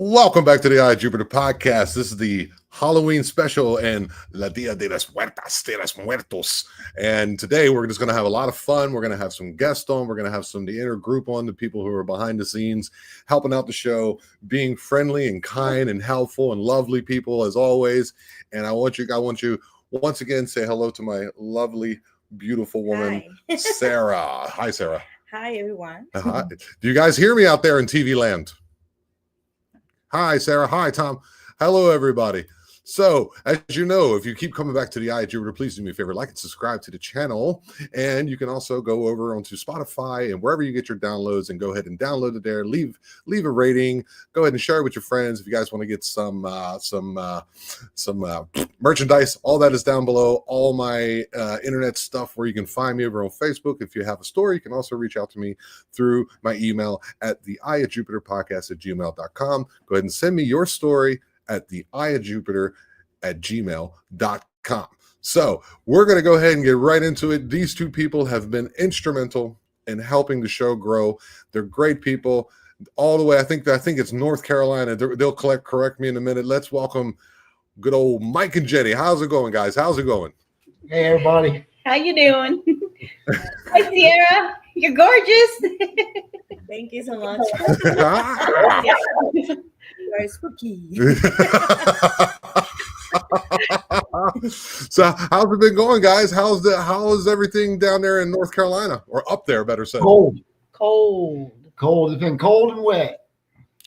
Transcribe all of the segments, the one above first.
Welcome back to the Eye of Jupiter podcast. This is the Halloween special and La Dia de las Muertas, de los Muertos. And today we're just going to have a lot of fun. We're going to have some guests on. We're going to have some of the inner group on, the people who are behind the scenes, helping out the show, being friendly and kind and helpful and lovely people as always. And I want you once again say hello to my lovely, beautiful woman, Hi. Sera. Hi, Sera. Hi, everyone. Hi. Do you guys hear me out there in TV land? Hi, Sera. Hi, Tom. Hello, everybody. So, as you know, if you keep coming back to the Eye of Jupiter, please do me a favor, like and subscribe to the channel. And you can also go over onto Spotify and wherever you get your downloads and go ahead and download it there. Leave a rating. Go ahead and share it with your friends. If you guys want to get some merchandise, all that is down below. All my internet stuff where you can find me over on Facebook. If you have a story, you can also reach out to me through my email at theeyeofjupiterpodcast@gmail.com. Go ahead and send me your story at theeyeofjupiter@gmail.com. So we're going to go ahead and get right into it. These two people have been instrumental in helping the show grow. They're great people all the way. I think it's North Carolina. They'll correct me in a minute. Let's welcome good old Mike and Jenny. How's it going, guys? How's it going? Hey, everybody. How you doing? Hi, Sierra. You're gorgeous. Thank you so much. Very spooky. So how's it been going, guys? How is everything down there in North Carolina, or up there, better said? Cold. Cold. It's been cold and wet.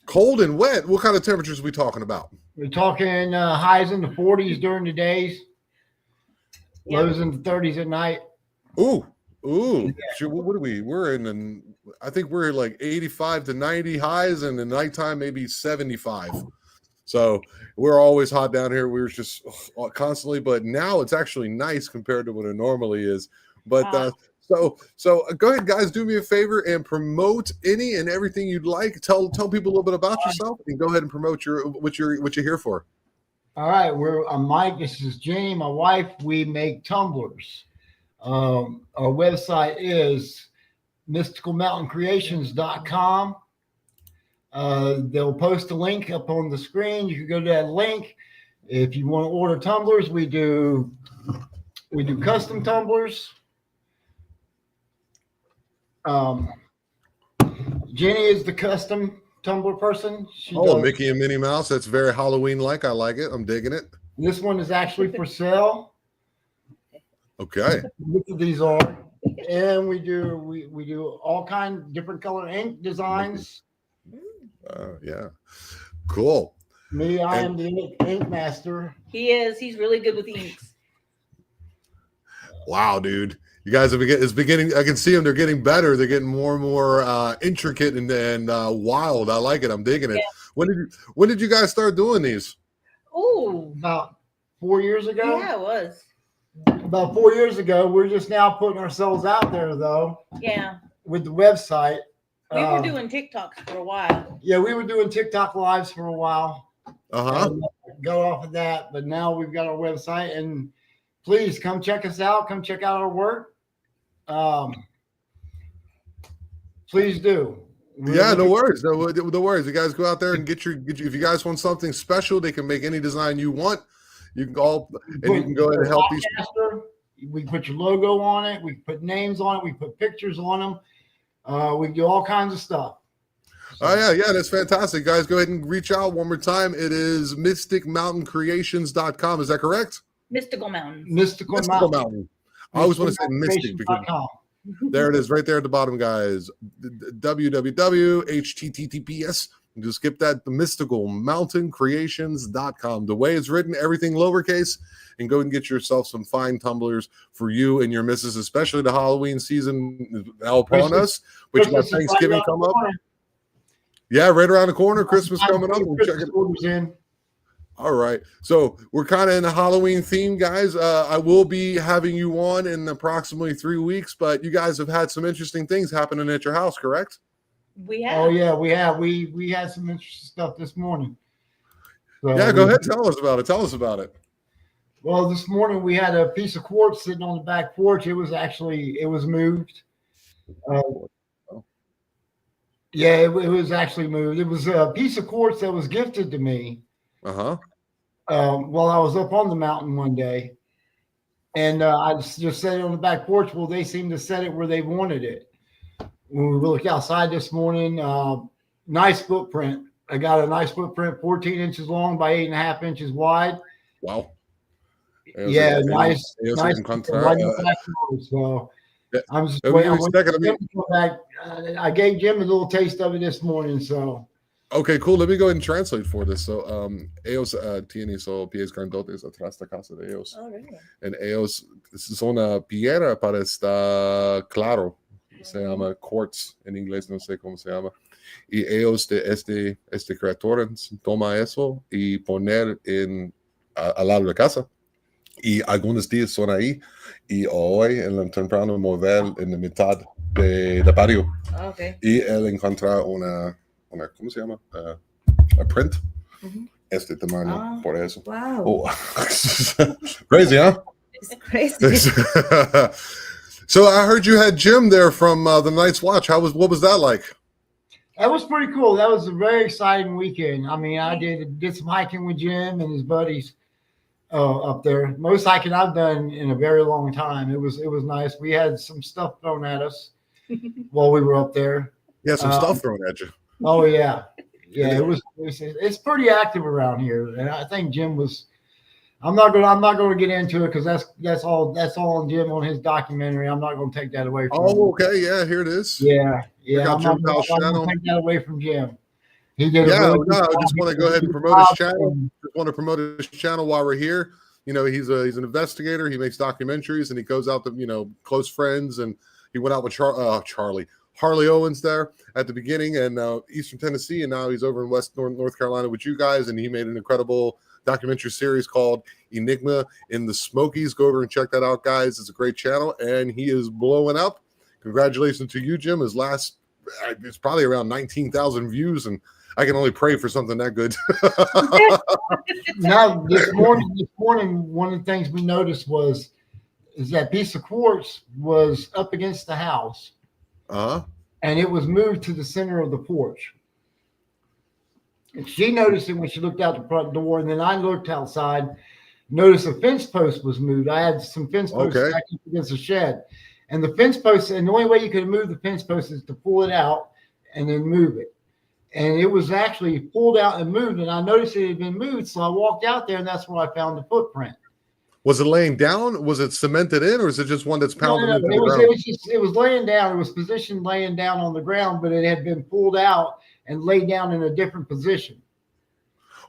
Cold and wet. What kind of temperatures are we talking about? We're talking highs in the 40s during the days, lows in the 30s at night. Ooh. Sure, what are we? I think we're like 85 to 90 highs, and the nighttime maybe 75. So we're always hot down here. We were just constantly, but now it's actually nice compared to what it normally is. But so go ahead, guys, do me a favor and promote any and everything you'd like. Tell people a little bit about yourself, and go ahead and promote what you're here for. All right, I'm Mike. This is Jenny, my wife. We make tumblers. Our website is mysticalmountaincreations.com. They'll post a link up on the screen. You can go to that link. If you want to order tumblers, we do custom tumblers. Jenny is the custom tumbler person. Mickey and Minnie Mouse. That's very Halloween-like. I like it. I'm digging it. This one is actually for sale. Okay. These are, and we do all kinds of different color ink designs. Yeah, cool. I am the ink master. He is. He's really good with inks. Wow, dude. You guys it's beginning. I can see them. They're getting better. They're getting more and more intricate and wild. I like it. I'm digging it. Yeah. When did you guys start doing these? Oh, about 4 years ago. Yeah, it was. About 4 years ago. We're just now putting ourselves out there, though. Yeah. With the website. We were doing TikToks for a while. Yeah, we were doing TikTok lives for a while. Go off of that, but now we've got our website, and please come check us out. Come check out our work. Please do. No worries. No worries. You guys go out there and get your. If you guys want something special, they can make any design you want. You can go and you can go ahead and help these. We put your logo on it. We put names on it. We put pictures on them. We do all kinds of stuff. Oh yeah, that's fantastic, guys. Go ahead and reach out one more time. It is mysticmountaincreations.com. Is that correct? Mystical Mountain. Mystical Mountain. I always want to say mystic because there it is, right there at the bottom, guys. www.https. Just skip that. The mysticalmountaincreations.com. The way it's written, everything lowercase, and go and get yourself some fine tumblers for you and your missus, especially the Halloween season now upon us, which you got Thanksgiving come up. Yeah, right around the corner. Christmas coming up. We'll check it in. All right. So we're kind of in the Halloween theme, guys. I will be having you on in approximately 3 weeks, but you guys have had some interesting things happening at your house, correct? We have. Oh yeah, we have. We had some interesting stuff this morning. So yeah, go ahead. Tell us about it. Well, this morning we had a piece of quartz sitting on the back porch. It was moved. Yeah, it was actually moved. It was a piece of quartz that was gifted to me Uh-huh. while I was up on the mountain one day. And I just set it on the back porch. Well, they seemed to set it where they wanted it. When we looked outside this morning, nice footprint. I got a nice footprint, 14 inches long by 8.5 inches wide. Wow. Yeah, nice. Right Encontrar, in the back door, so I'm just eu waiting. vi o second, Jim to come back. I gave Jim a little taste of it this morning, so. Okay, cool. Let me go ahead and translate for this. So, ellos tienen so pies grandotes atrás de casa de ellos. Oh, really? And ellos son una piedra para estar claro. Se llama quartz en inglés, no sé cómo se llama. Y ellos de este creador toma eso y poner al lado de casa. Y algunos días son ahí. Y hoy en la temprano mover en la mitad de patio. Okay. Y él encuentra una ¿cómo se llama? A print. Este tamaño, por eso. Wow. Oh. Crazy, huh? It's crazy. So I heard you had Jim there from the Night's Watch. What was that like? That was pretty cool. That was a very exciting weekend. I mean, I did some hiking with Jim and his buddies up there. Most hiking I've done in a very long time. It was nice. We had some stuff thrown at us while we were up there. Yeah, some stuff thrown at you. Oh yeah, it's pretty active around here, and I think Jim was. I'm not gonna get into it because that's all on Jim on his documentary. I'm not gonna take that away from him. Oh, okay, yeah, here it is. Yeah. I'm not gonna take that away from Jim. He did. Yeah, I just want to go ahead and promote his channel. Just want to promote his channel while we're here. You know, he's an investigator. He makes documentaries and he goes out to close friends. And he went out with Harley Owens there at the beginning and Eastern Tennessee, and now he's over in North Carolina with you guys, and he made an incredible documentary series called Enigma in the Smokies. Go over and check that out, guys. It's a great channel, and he is blowing up. Congratulations to you, Jim. His last, it's probably around 19,000 views, and I can only pray for something that good. Now, this morning, one of the things we noticed is that piece of quartz was up against the house. And it was moved to the center of the porch. And she noticed it when she looked out the front door, and then I looked outside, noticed a fence post was moved. I had some fence posts back up against the shed. And the fence post, and the only way you could move the fence post is to pull it out and then move it. And it was actually pulled out and moved, and I noticed it had been moved, so I walked out there, and that's where I found the footprint. Was it laying down? Was it cemented in, or is it just one that's pounded into the ground? It was laying down. It was positioned laying down on the ground, but it had been pulled out and laid down in a different position.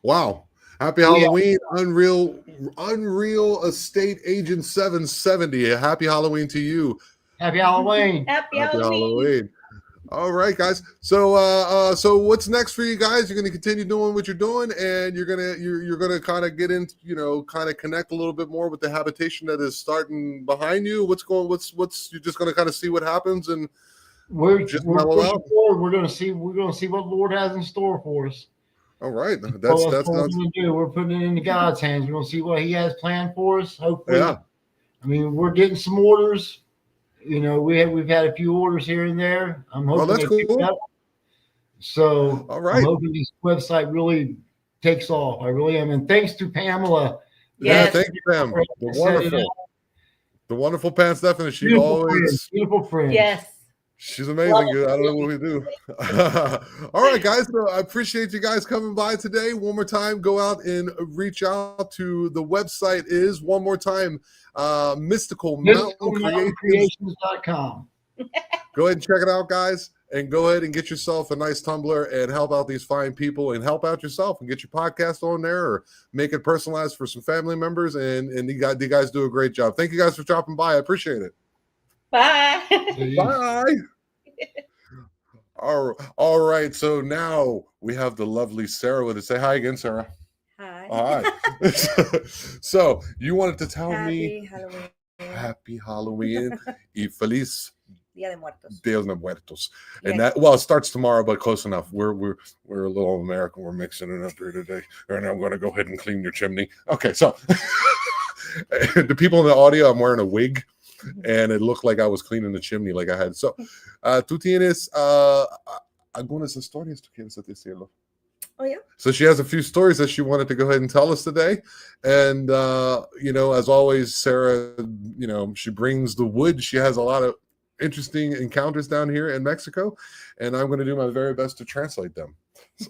Wow. Happy Halloween, Unreal Estate Agent 770. Happy Halloween to you. Happy Halloween. Happy Halloween. All right, guys. So what's next for you guys? You're going to continue doing what you're doing, and you're gonna kind of get into, kind of connect a little bit more with the habitation that is starting behind you. What's you're just going to kind of see what happens, and we're going to see what Lord has in store for us. All right, that's what we're going to do. We're putting it into God's hands. We're going to see what He has planned for us. Hopefully, I mean, we're getting some orders. We've had a few orders here and there. I'm hoping that's cool. Up. So all right. I'm hoping this website really takes off. I really am. And thanks to Pamela. Yeah, thank you, Pam. The wonderful Pam Stephanie. She always beautiful friend. Yes. She's amazing. I don't know what we do. All right, guys. So I appreciate you guys coming by today. One more time, go out and reach out to the website is one more time, mysticalmountaicreations.com. Go ahead and check it out, guys, and go ahead and get yourself a nice tumbler and help out these fine people and help out yourself and get your podcast on there or make it personalized for some family members. And you guys do a great job. Thank you guys for dropping by. I appreciate it. Bye. Bye. All right. So now we have the lovely Sera with us. Say hi again, Sera. Hi. All right. So you wanted to tell me Halloween. Happy Halloween y feliz Dia de Muertos. Dia de Muertos. And that, it starts tomorrow, but close enough. We're a little American. We're mixing it up here today. And I'm going to go ahead and clean your chimney. Okay. So the people in the audio, I'm wearing a wig. And it looked like I was cleaning the chimney like I had. So, tú tienes algunas historias tú quieres decirlo. Oh, yeah. So she has a few stories that she wanted to go ahead and tell us today. And, as always, Sera, she brings the wood. She has a lot of interesting encounters down here in Mexico, and I'm going to do my very best to translate them.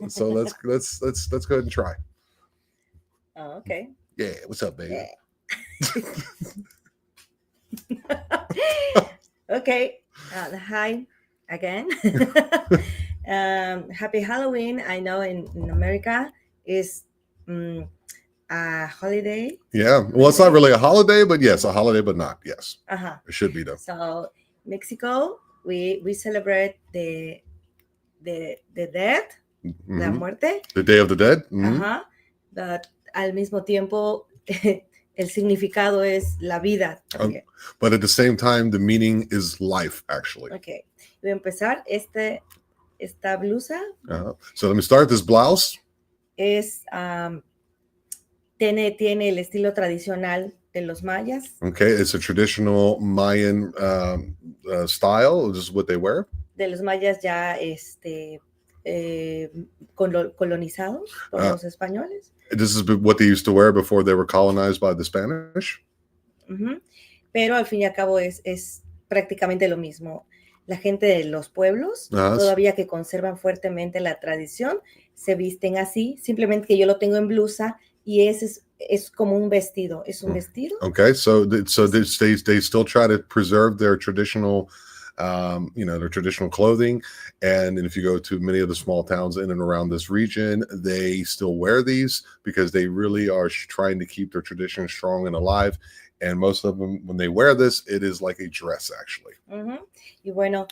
So let's go ahead and try. Oh, okay. Yeah, what's up, baby? Yeah. Okay. Hi again. Happy Halloween. I know in America is a holiday. Yeah. Well, it's not really a holiday, but yes, a holiday, but not. Yes. Uh-huh. It should be though. So Mexico, we celebrate the dead, Mm-hmm. la muerte. The Day of the Dead. Mm-hmm. Ajá. But al mismo tiempo el significado es la vida también. But at the same time, the meaning is life, actually. Okay. Voy a empezar esta blusa. So let me start. This blouse es tiene el estilo tradicional de los mayas. Okay, it's a traditional Mayan style. This is what they wear. De los mayas ya colonizados por los españoles. This is what they used to wear before they were colonized by the Spanish. Uh-huh. Pero al fin y al cabo es prácticamente lo mismo. La gente de los pueblos, todavía que conservan fuertemente la tradición, se visten así, simplemente que yo lo tengo en blusa y es como un vestido, es un vestido. Okay, so they still try to preserve their traditional, their traditional clothing, and if you go to many of the small towns in and around this region, they still wear these because they really are trying to keep their tradition strong and alive. And most of them, when they wear this, it is like a dress, actually. Uh-huh. Y bueno,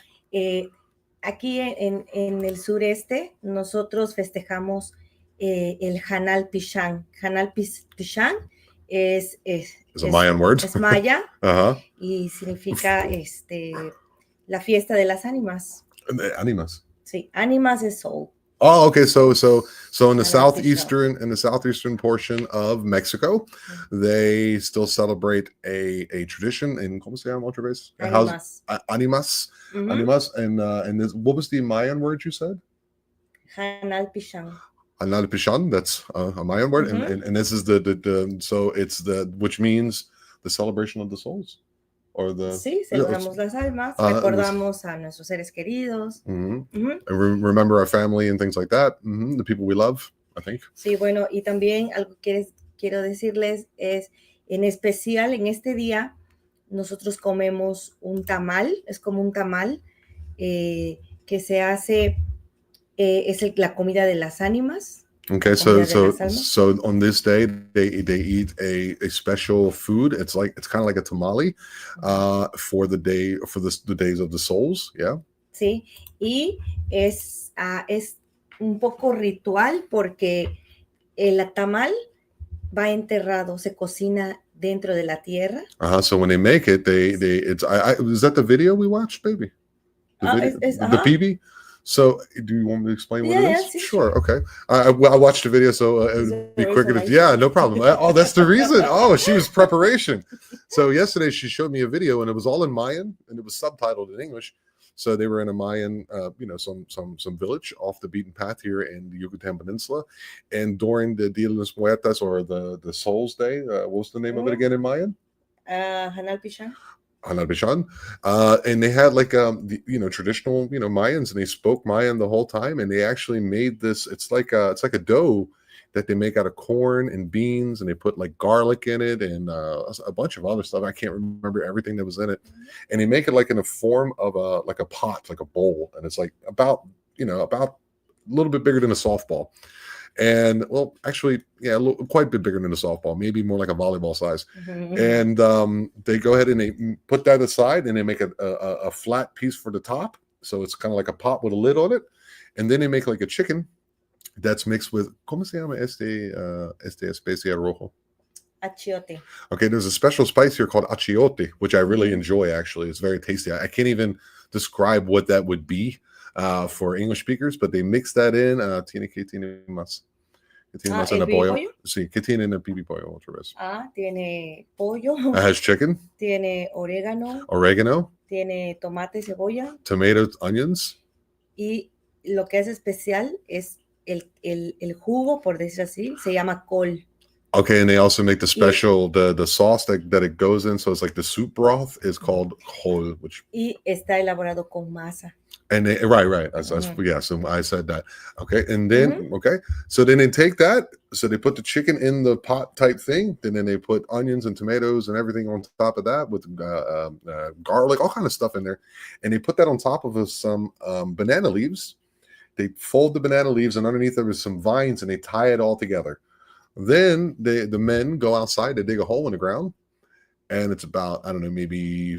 aquí en el sureste, nosotros festejamos el Hanal Pichán. Hanal Pichán es a Mayan word. Es maya. Uh-huh. Y significa la fiesta de las ánimas. Ánimas. Sí, ánimas es soul. Oh, okay. So in the southeastern portion of Mexico, they still celebrate a tradition in ¿cómo se llama otra vez? Animas. Animas. Mm-hmm. Animas. And this, what was the Mayan word you said? Hanal Pichán. Hanal Pichán. That's a Mayan word, Mm-hmm. and this is so it's which means the celebration of the souls. Sí, celebramos las almas, recordamos a nuestros seres queridos. Mm-hmm. Mm-hmm. Remember our family and things like that. Mm-hmm. The people we love, I think. Sí, bueno, y también algo que quiero decirles es, en especial en este día, nosotros comemos un tamal, es como un tamal que se hace, es la comida de las ánimas. Okay, so on this day they eat a special food. It's kind of like a tamale for the days of the souls. Yeah. Sí, y es un poco ritual porque el tamal va enterrado, se cocina dentro de la tierra. So when they make it, is that the video we watched, baby? The PB. So, do you want me to explain what it is? Yeah, sure. Okay. I watched the video, so it would be quicker to. Yeah, no problem. Oh, that's the reason. Oh, she was preparation. So yesterday she showed me a video, and it was all in Mayan, and it was subtitled in English. So they were in a Mayan, some village off the beaten path here in the Yucatan Peninsula, and during the Dia de los Muertos, or the Souls Day, what was the name of it again in Mayan? Hanal Pichán. Hanal Pichán, and they had traditional Mayans, and they spoke Mayan the whole time, and they actually made this. It's like a dough that they make out of corn and beans, and they put like garlic in it and a bunch of other stuff. I can't remember everything that was in it, and they make it like in a form of a pot, like a bowl, and it's like about a little bit bigger than a softball. And well, actually, yeah, quite a bit bigger than a softball, maybe more like a volleyball size. Mm-hmm. And they go ahead and they put that aside, and they make a flat piece for the top. So it's kind of like a pot with a lid on it. And then they make like a chicken that's mixed with, ¿cómo se llama este especia rojo? Achiote. Okay, there's a special spice here called achiote, which I really enjoy, actually. It's very tasty. I can't even describe what that would be for English speakers, but they mix that in. Tiene más. Tiene más en el pollo. Sí, ¿qué tiene en el pipi pollo otra vez? Tiene pollo. It has chicken. Tiene orégano. Oregano. Tiene tomate, cebolla. Tomatoes, onions. Y lo que es especial es el jugo, por decir así, se llama col. Okay, and they also make the special the sauce that it goes in, so it's like the soup broth is called col, which y está elaborado con masa. And they, right. Yeah, so I said that. Okay, and then so then they take that. So they put the chicken in the pot type thing. Then they put onions and tomatoes and everything on top of that with garlic, all kind of stuff in there, and they put that on top of some banana leaves. They fold the banana leaves, and underneath there is some vines, and they tie it all together. Then the men go outside. They dig a hole in the ground, and it's about, I don't know, maybe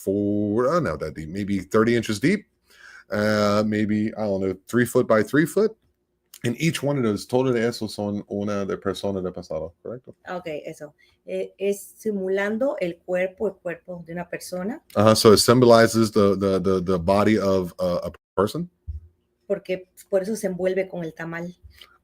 not that deep, maybe 30 inches deep. Maybe, I don't know, 3 foot by 3 foot. And each one of those, todo de esos son una de persona de pasado, correcto? Okay, eso. Es simulando el cuerpo de una persona. So it symbolizes the body of a person. Porque por eso se envuelve con el tamal.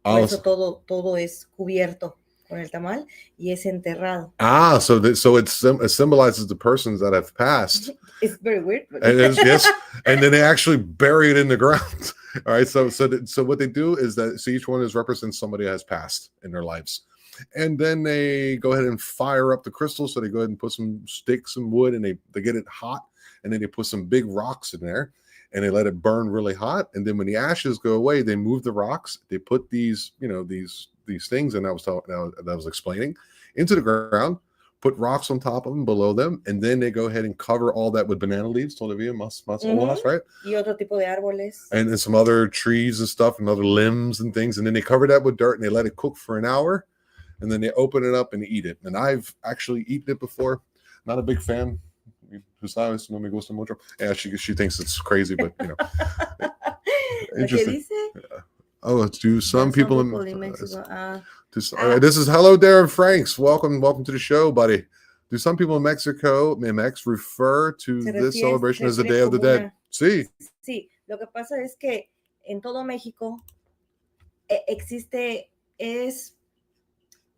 Por eso todo es cubierto con el tamal y es enterrado. So it symbolizes the persons that have passed. It's very weird. Yes, and then they actually bury it in the ground. All right, so what they do is that each one represents somebody that has passed in their lives, and then they go ahead and fire up the crystals. So they go ahead and put some sticks and wood, and they get it hot, and then they put some big rocks in there, and they let it burn really hot. And then when the ashes go away, they move the rocks. They put these things, and I was explaining, into the ground. Put rocks on top of them, below them, and then they go ahead and cover all that with banana leaves, todavía más hojas, right? Y otro tipo de árboles. And then some other trees and stuff, and other limbs and things, and then they cover that with dirt, and they let it cook for an hour, and then they open it up and eat it. And I've actually eaten it before. Not a big fan. Tú sabes, no me gusta mucho. Yeah, she thinks it's crazy, but interesting. Yeah. Oh, do some people in Mexico. This is hello, Darren Franks. Welcome to the show, buddy. Do some people in Mexico, MX, refer to this celebration as the Day of the Dead? Sí. Sí, lo que pasa es que en todo México es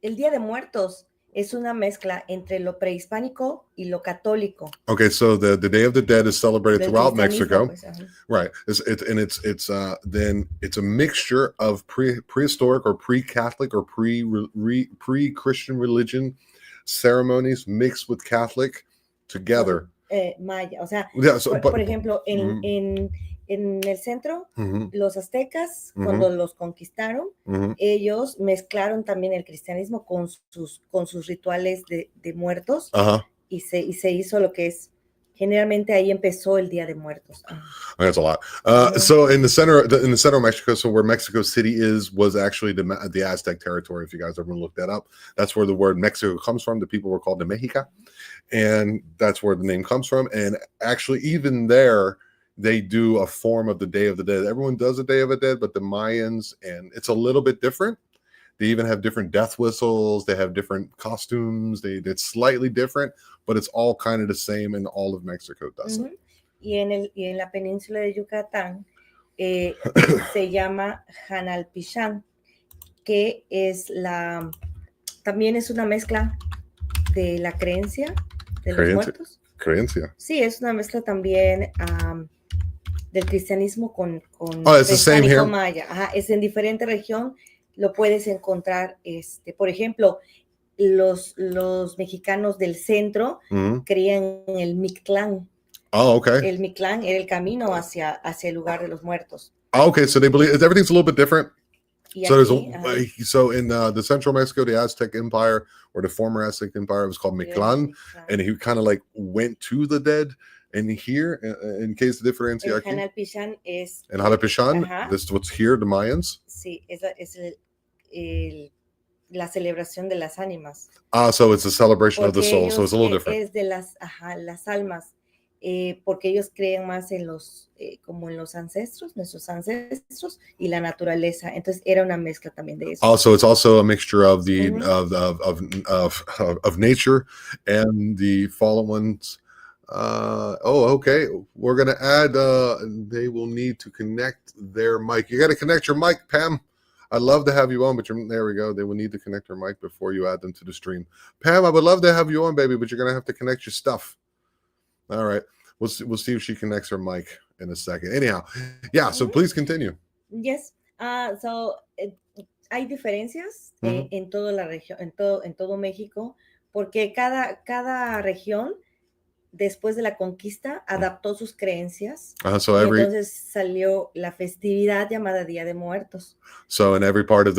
el Día de Muertos. Es una mezcla entre lo prehispánico y lo católico. Okay, so the Day of the Dead is celebrated throughout Mexico, right? Then it's a mixture of prehistoric or pre-Catholic or pre-Christian religion ceremonies mixed with Catholic together. Maya, o sea, yeah, por ejemplo, en el centro, los aztecas, cuando los conquistaron, ellos mezclaron también el cristianismo con sus rituales de muertos, y se hizo lo que es, generalmente ahí empezó el Día de Muertos. That's a lot. So in the center of Mexico, so where Mexico City was actually the Aztec territory. If you guys ever looked that up, that's where the word Mexico comes from. The people were called the Mexica, and that's where the name comes from. And actually, even there, they do a form of the Day of the Dead. Everyone does a Day of the Dead, but the Mayans, and it's a little bit different. They even have different death whistles. They have different costumes. It's slightly different, but it's all kind of the same, and all of Mexico does it. Y en la península de Yucatán se llama Hanalpishán, que también es una mezcla de la creencia de los muertos. Creencia. Sí, es una mezcla también del cristianismo con it's the same here. Maya. Es en diferente región, lo puedes encontrar, por ejemplo, los mexicanos del centro creían en el Mictlán. Oh, okay. El Mictlán era el camino hacia el lugar de los muertos. Oh, okay, so they believe everything's a little bit different. So in the central Mexico, the Aztec Empire, or the former Aztec Empire, was called Mictlán, and he kind of like went to the dead. And here, in case the difference here, Hanalpishán es. And Hanalpishán, this is what's here, the Mayans. Sí, es la celebración de las ánimas. So it's a celebration of the soul, so it's a little different. Es de las almas, porque ellos creen más en como en los ancestros, nuestros ancestros y la naturaleza. Entonces era una mezcla también de eso. Also, it's also a mixture of the of nature and the fallen ones. Okay. We're gonna add. They will need to connect their mic. You got to connect your mic, Pam. I'd love to have you on, but there we go. They will need to connect their mic before you add them to the stream. Pam, I would love to have you on, baby, but you're gonna have to connect your stuff. All right. We'll see if she connects her mic, in a second. Anyhow, yeah, so please continue. Yes. Hay diferencias en toda la región, en todo México, porque cada región después de la conquista adaptó sus creencias y entonces salió la festividad llamada Día de Muertos. So in every part of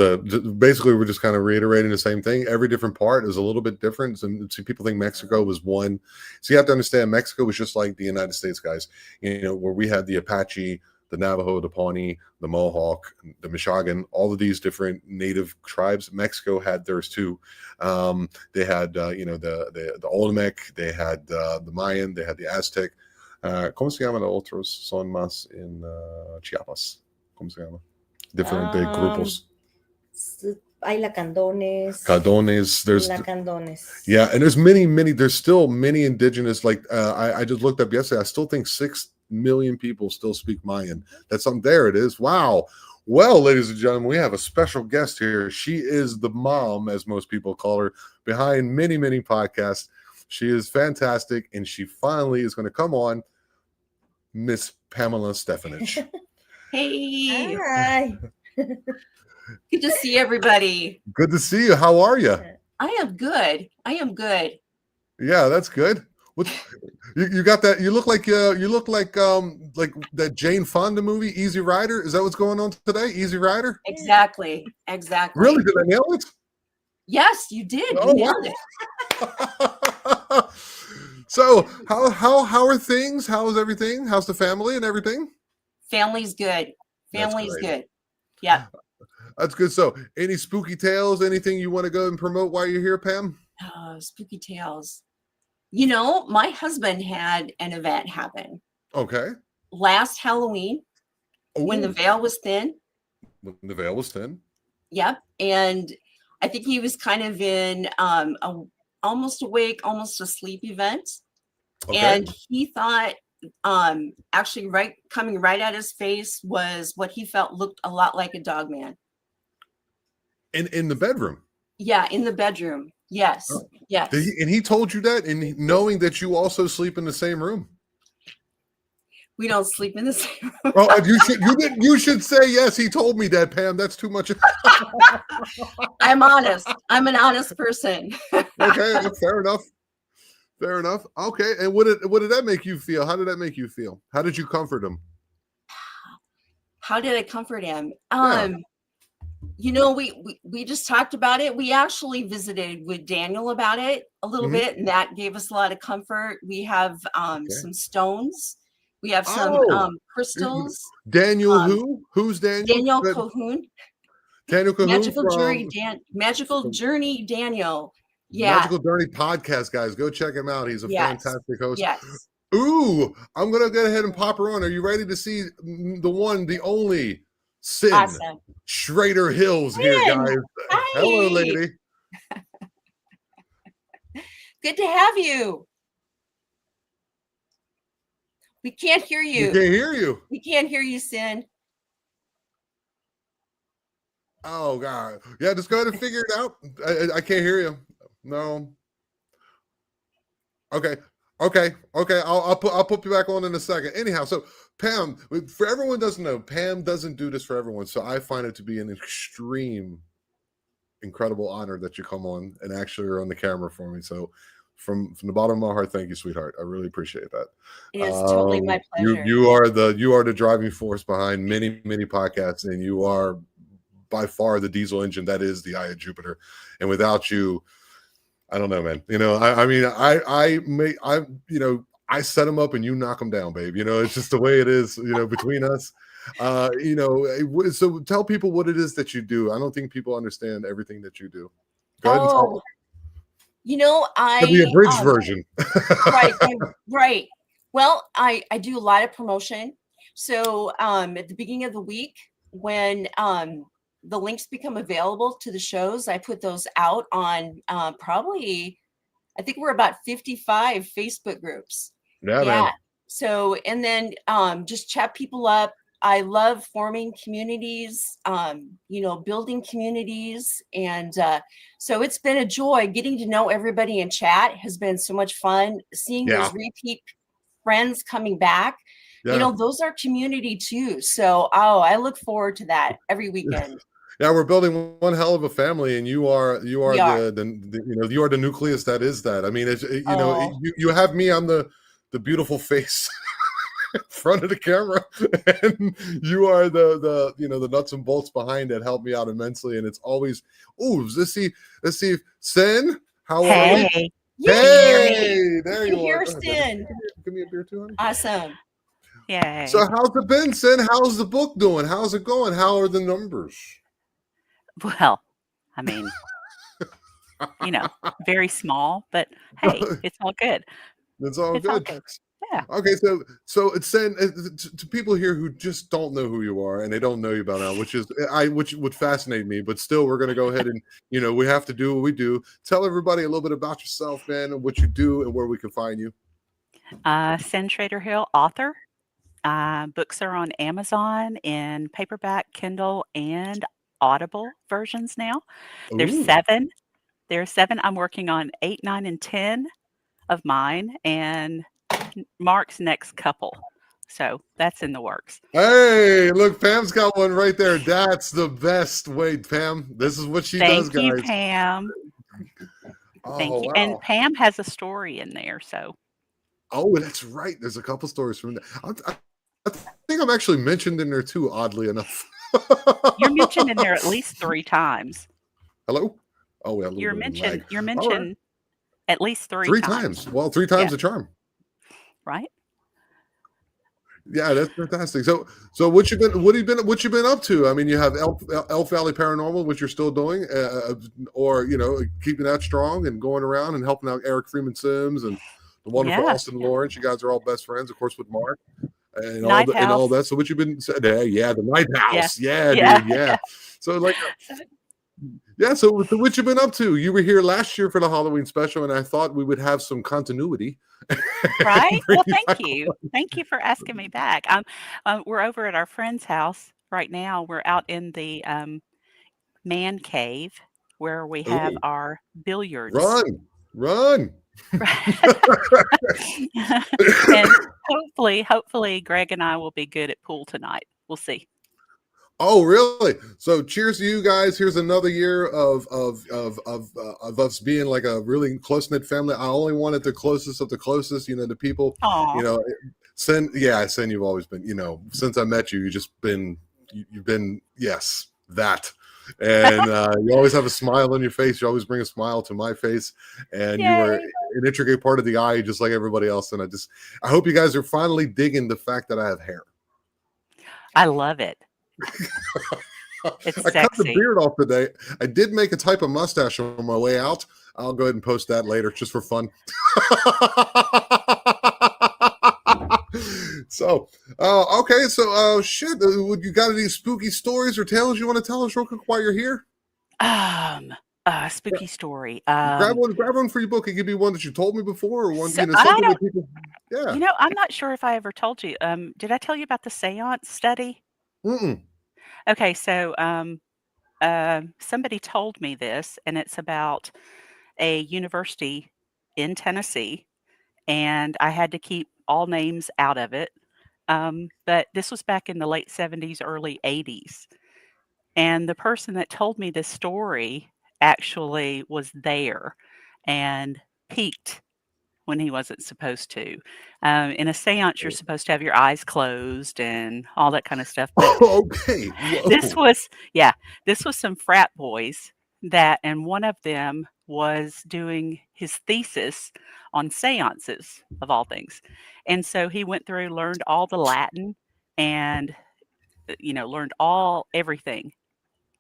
basically we're just kind of reiterating the same thing. Every different part is a little bit different. And so people think Mexico was one. So you have to understand Mexico was just like the United States, guys. You know, where we had the Apache, the Navajo, the Pawnee, the Mohawk, the Michoacan, all of these different native tribes. Mexico had theirs too. They had, the Olmec, they had the Mayan, they had the Aztec. ¿Cómo se llaman los otros? Son más en Chiapas. ¿Cómo se llama? Different grupos. Hay lacandones. There's lacandones. Yeah, and there's many. There's still many indigenous. Like I just looked up yesterday. I still think 6 million people still speak Mayan. That's something. There it is. Wow. Well, ladies and gentlemen, we have a special guest here. She is the mom, as most people call her, behind many podcasts. She is fantastic, and she finally is going to come on, Miss Pamela Stefanich. Hey. Hi. Good to see everybody. Good to see you. How are you? I am good. Yeah, that's good. What you got that? You look like that Jane Fonda movie, Easy Rider. Is that what's going on today? Easy Rider? Exactly. Really? Did I nail it? Yes, you did. You nailed it. So how are things? How is everything? How's the family and everything? Family's good. Family's good. Yeah. That's good. So any spooky tales, anything you want to go and promote while you're here, Pam? Spooky tales. You know, my husband had an event happen. Okay. Last Halloween, when the veil was thin. When the veil was thin. Yep. And I think he was kind of in almost awake, almost asleep event. Okay. And he thought actually coming right at his face was what he felt looked a lot like a dog man. In the bedroom? Yeah, in the bedroom. Yes. Oh. Yes. And he told you that, and knowing that you also sleep in the same room? We don't sleep in the same room. Oh, you should say yes. He told me that, Pam. That's too much. I'm honest. I'm an honest person. Okay, fair enough. Fair enough. Okay, and what did that make you feel? How did that make you feel? How did you comfort him? How did I comfort him? You know, we just talked about it. We actually visited with Daniel about it a little bit, and that gave us a lot of comfort. We have some stones. We have some crystals. Daniel, who's Daniel? Daniel Cahoon. Daniel Cahoon. Magical Journey Daniel. Yeah. Magical Journey podcast, guys. Go check him out. He's a fantastic host. Yes. Ooh, I'm gonna go ahead and pop her on. Are you ready to see the one, the only Sin Schrader Hills here, guys? Hi. Hello, lady. Good to have you. We can't hear you. We can't hear you. We can't hear you, Sin. Oh God. Yeah, just go ahead and figure it out. I can't hear you. No. Okay. I'll put you back on in a second. Anyhow, so Pam, for everyone who doesn't know, Pam doesn't do this for everyone. So I find it to be an incredible honor that you come on and actually are on the camera for me. So from the bottom of my heart, thank you, sweetheart. I really appreciate that. It is totally my pleasure. You are the driving force behind many podcasts, and you are by far the diesel engine that is the Eye of Jupiter. And without you, I don't know, man. You know, I set them up and you knock them down, babe. You know, it's just the way it is, you know, between us. So tell people what it is that you do. I don't think people understand everything that you do. Go ahead and tell them. You know, It'll be a bridge version. Right. Well, I do a lot of promotion. So at the beginning of the week, when the links become available to the shows, I put those out on probably, I think we're about 55 Facebook groups. Yeah. Man. So, and then just chat people up. I love forming communities, building communities. And so it's been a joy. Getting to know everybody in chat has been so much fun. Seeing those repeat friends coming back. You know, those are community too. So, I look forward to that every weekend. Yeah, we're building one hell of a family, and you are the you are the nucleus that is that. I mean, it's, you have me on the beautiful face in front of the camera, and you are the the nuts and bolts behind it. Help me out immensely, and it's always let's see, Sen, how are we? Hey, there you are. Sin. Give me a beer too, honey. Awesome. Yay. So how's it been, Sen? How's the book doing? How's it going? How are the numbers? Well, I mean, very small, but hey, it's all good. It's all good. Yeah. Okay, so it's saying to people here who just don't know who you are and they don't know you about now, which would fascinate me, but still we're going to go ahead and we have to do what we do. Tell everybody a little bit about yourself, man, and what you do and where we can find you. Sen Schrader Hill, author. Books are on Amazon in paperback, Kindle, and Audible versions now. There's 7. There's 7. I'm working on 8, 9, and 10 of mine, and Mark's next couple. So that's in the works. Hey, look, Pam's got one right there. That's the best. Wait, Pam, this is what she does, guys. Thank you, Pam. Thank you. Wow. And Pam has a story in there, so. Oh, that's right. There's a couple stories from that. I think I'm actually mentioned in there too, oddly enough. You're mentioned in there at least 3 times. Hello? Oh, yeah. You're mentioned at least 3 times. Well, 3 times the charm. Right? Yeah, that's fantastic. So what you been up to? I mean, you have Elf Valley Paranormal, which you're still doing, or keeping that strong and going around and helping out Eric Freeman Sims and the wonderful Austin Lawrence. You guys are all best friends, of course, with Mark and all that. So what you been saying? Yeah, the Night House. Yeah, dude. Yeah. So so what you been up to? You were here last year for the Halloween special, and I thought we would have some continuity. Right? Well, thank you. Thank you for asking me back. We're over at our friend's house right now. We're out in the man cave where we have our billiards. Run. And hopefully Greg and I will be good at pool tonight. We'll see. Oh, really? So cheers to you guys. Here's another year of us being like a really close-knit family. I only wanted the closest of the closest, the people. Aww. Sen, you've always been, since I met you, you've been, yes, that. And you always have a smile on your face. You always bring a smile to my face. And you are an intricate part of the eye, just like everybody else. And I hope you guys are finally digging the fact that I have hair. I love it. It's I cut the beard off today. I did make a type of mustache on my way out. I'll go ahead and post that later just for fun. So, okay. So, shit. You got any spooky stories or tales you want to tell us real quick while you're here? Spooky story. Grab one for your book. It could be one that you told me before, or one something that people. Yeah. I'm not sure if I ever told you. Did I tell you about the seance study? Mm-mm. Okay, so somebody told me this, and it's about a university in Tennessee, and I had to keep all names out of it. But this was back in the late 70s, early 80s. And the person that told me this story actually was there and peeked when he wasn't supposed to. In a seance, you're supposed to have your eyes closed and all that kind of stuff. But okay. Whoa. This was some frat boys and one of them was doing his thesis on seances of all things. And so he went through, learned all the Latin and, learned everything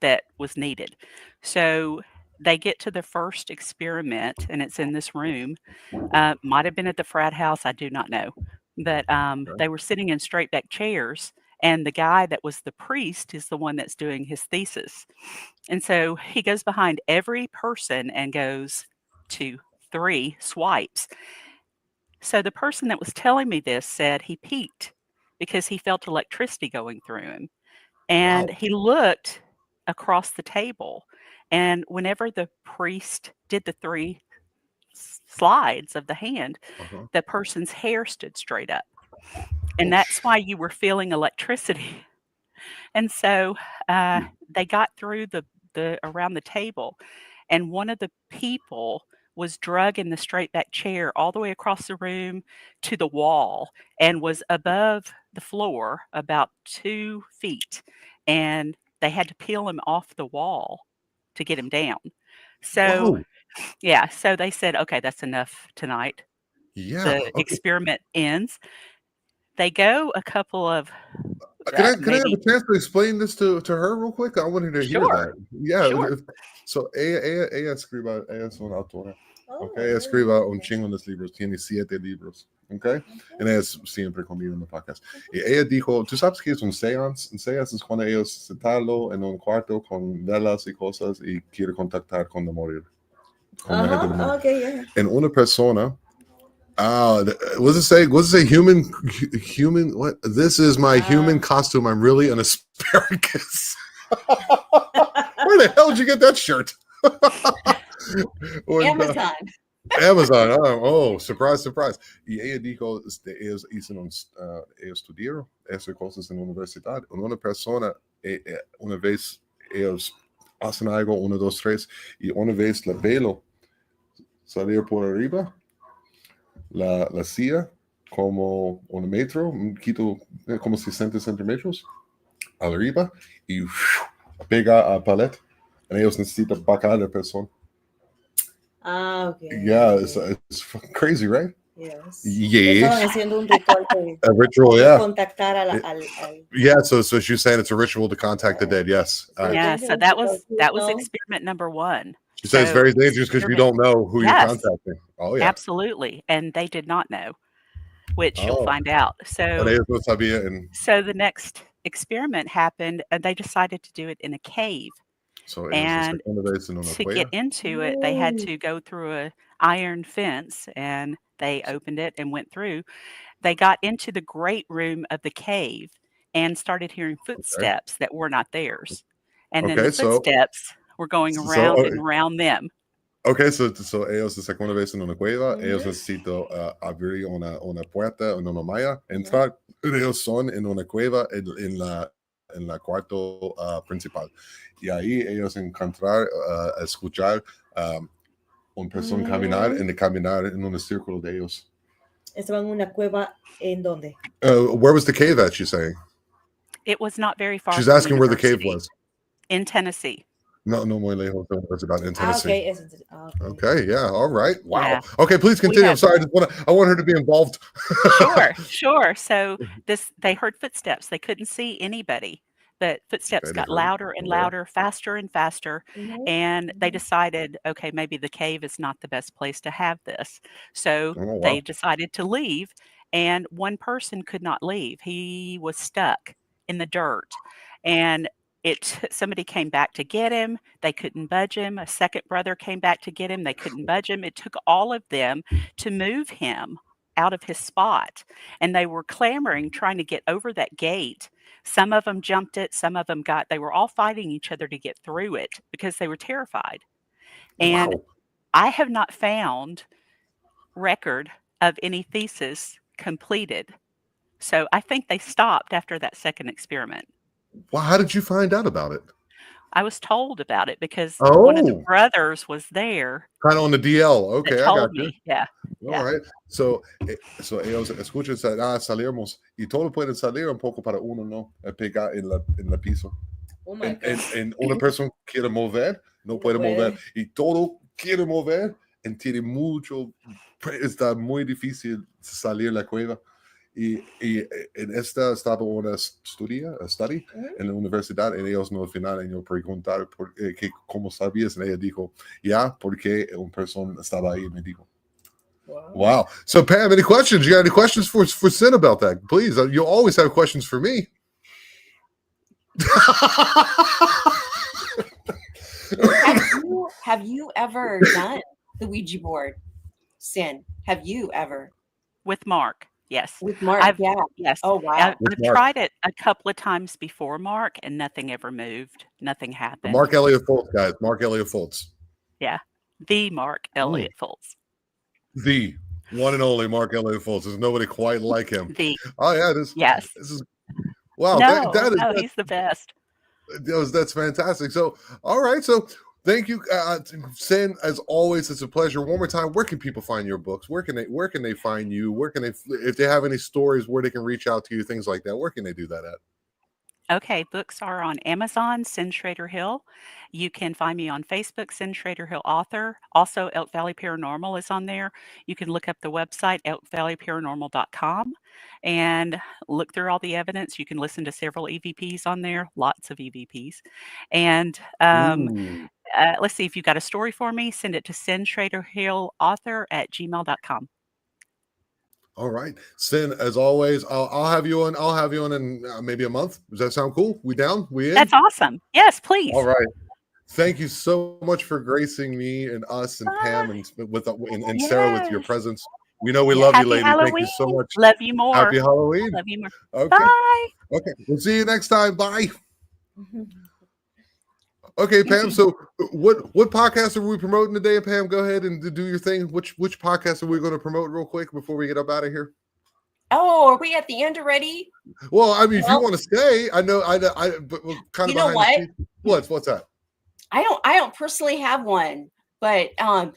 that was needed. So they get to the first experiment, and it's in this room. Might have been at the frat house. I do not know. But they were sitting in straight back chairs, and the guy that was the priest is the one that's doing his thesis. And so he goes behind every person and goes 2, 3 swipes. So the person that was telling me this said he peeked because he felt electricity going through him. And he looked across the table. And whenever the priest did the 3 slides of the hand, the person's hair stood straight up. And that's why you were feeling electricity. And so they got through the around the table, and one of the people was drug in the straight back chair all the way across the room to the wall and was above the floor about 2 feet. And they had to peel him off the wall to get him down. So, Whoa. yeah, so they said, okay, that's enough tonight. Yeah. The experiment ends. They go a couple of Can I have a chance to explain this to her real quick? I wanted to hear that. Yeah. Sure. So ella escriba, ella es una autora. Okay, ella escriba un chingo de libros, tiene 7 libros. Okay, and es siempre conmigo en el podcast. Y ella dijo, ¿tú sabes qué es un seance? Un seance es cuando ellos se talan en un cuarto con velas y cosas y quiere contactar con la morir. Con la gente de morir. Okay, yeah. En una persona. What's it say? What's it say? Human. What? This is my human costume. I'm really an asparagus. Where the hell did you get that shirt? Amazon. Amazon. Oh, surprise, surprise. Y ella dijo, ellos estudiaron esas cosas en la universidad. Una persona, una vez ellos hacen algo, 1, 2, 3, y una vez la pelo salir por arriba. La silla como 1 metro, un quito como 60 centímetros arriba y pega a palet. Y ellos necesitan bajar a la persona. Okay. Yeah, it's fucking crazy, right? Yes. Yes. Estaban haciendo un ritual a ritual, yeah. Contactar al yeah, so she's saying it's a ritual to contact the dead. Yes. Yeah, so that was experiment number 1. She says it's very dangerous because you don't know who you're contacting. Oh, yeah. Absolutely. And they did not know, which you'll find out. So the next experiment happened, and they decided to do it in a cave. So and to get into it, they had to go through an iron fence, and they opened it and went through. They got into the great room of the cave and started hearing footsteps that were not theirs. And then the footsteps were going around and around them. Okay, so ellos se una vez en una cueva, ellos necesitan abrir una puerta en una malla, entrar, ellos son en una cueva en la cuarto principal. Y ahí ellos encontrar, escuchar una persona caminar en un círculo de ellos. ¿Estaban en una cueva en dónde? Where was the cave at, she's saying? It was not very far. She's asking where the cave was. In Tennessee. No muy lejos. It's about in Tennessee. Okay, yeah, all right. Wow. Yeah. Okay, please continue. I'm sorry. I want her to be involved. Sure. So they heard footsteps. They couldn't see anybody, but footsteps got louder and louder, faster and faster, and they decided, okay, maybe the cave is not the best place to have this. So they decided to leave, and one person could not leave. He was stuck in the dirt, and somebody came back to get him. They couldn't budge him. A second brother came back to get him. They couldn't budge him. It took all of them to move him out of his spot. And they were clamoring, trying to get over that gate. Some of them jumped it. Some of them they were all fighting each other to get through it because they were terrified. And I have not found record of any thesis completed. So I think they stopped after that second experiment. Well, how did you find out about it? I was told about it because one of the brothers was there. Kind of on the DL. Okay, I got you. Yeah. All right. So ellos escuchan, salimos y todos pueden salir un poco para uno, ¿no? Pegar en la piso. Oh my God. En una persona quiere mover, no puede mover. Y todo quiere mover, y tiene mucho, está muy difícil salir de la cueva. Y en esta estaba una study en la universidad, y ellos no al final ellos preguntaron cómo sabías, y ella dijo, porque una persona estaba ahí y me dijo. Wow. So Pam, any questions? You got any questions for Sin about that? Please, you'll always have questions for me. Have you ever done the Ouija board, Sin? Have you ever? With Mark. Yes. With Mark, Yes. Oh, wow. I've tried it a couple of times before, Mark, and nothing ever moved. Nothing happened. Mark Elliott Fultz, guys. Mark Elliott Fultz. Yeah. The Mark Elliott Fultz. The One and only Mark Elliott Fultz. There's nobody quite like him. Oh yeah, this is wow. No, He's the best. That's fantastic. So, all right. So, thank you, Sen. As always, it's a pleasure. One more time, where can people find your books? Where can they find you? Where can they, if they have any stories, where they can reach out to you, things like that? Where can they do that at? Okay, books are on Amazon, Sen Schrader Hill. You can find me on Facebook, Sen Schrader Hill author. Also, Elk Valley Paranormal is on there. You can look up the website, elkvalleyparanormal.com, and look through all the evidence. You can listen to several EVPs on there, lots of EVPs. And let's see, if you've got a story for me, send it to senschraderhillauthor@gmail.com. All right, Sen. As always, I'll have you on. I'll have you on in maybe a month. Does that sound cool? We down? We in? That's awesome. Yes, please. All right. Thank you so much for gracing me and us and Pam and Sarah with your presence. We know we love you, lady. Halloween. Thank you so much. Love you more. Happy Halloween. Love you more. Okay. Bye. Okay. We'll see you next time. Bye. Okay, Pam. So, what podcast are we promoting today? Pam, go ahead and do your thing. Which podcast are we going to promote real quick before we get up out of here? Oh, are we at the end already? Well, I mean, if you want to stay, I know. But we're kind of. You know what? What's that? I don't personally have one, but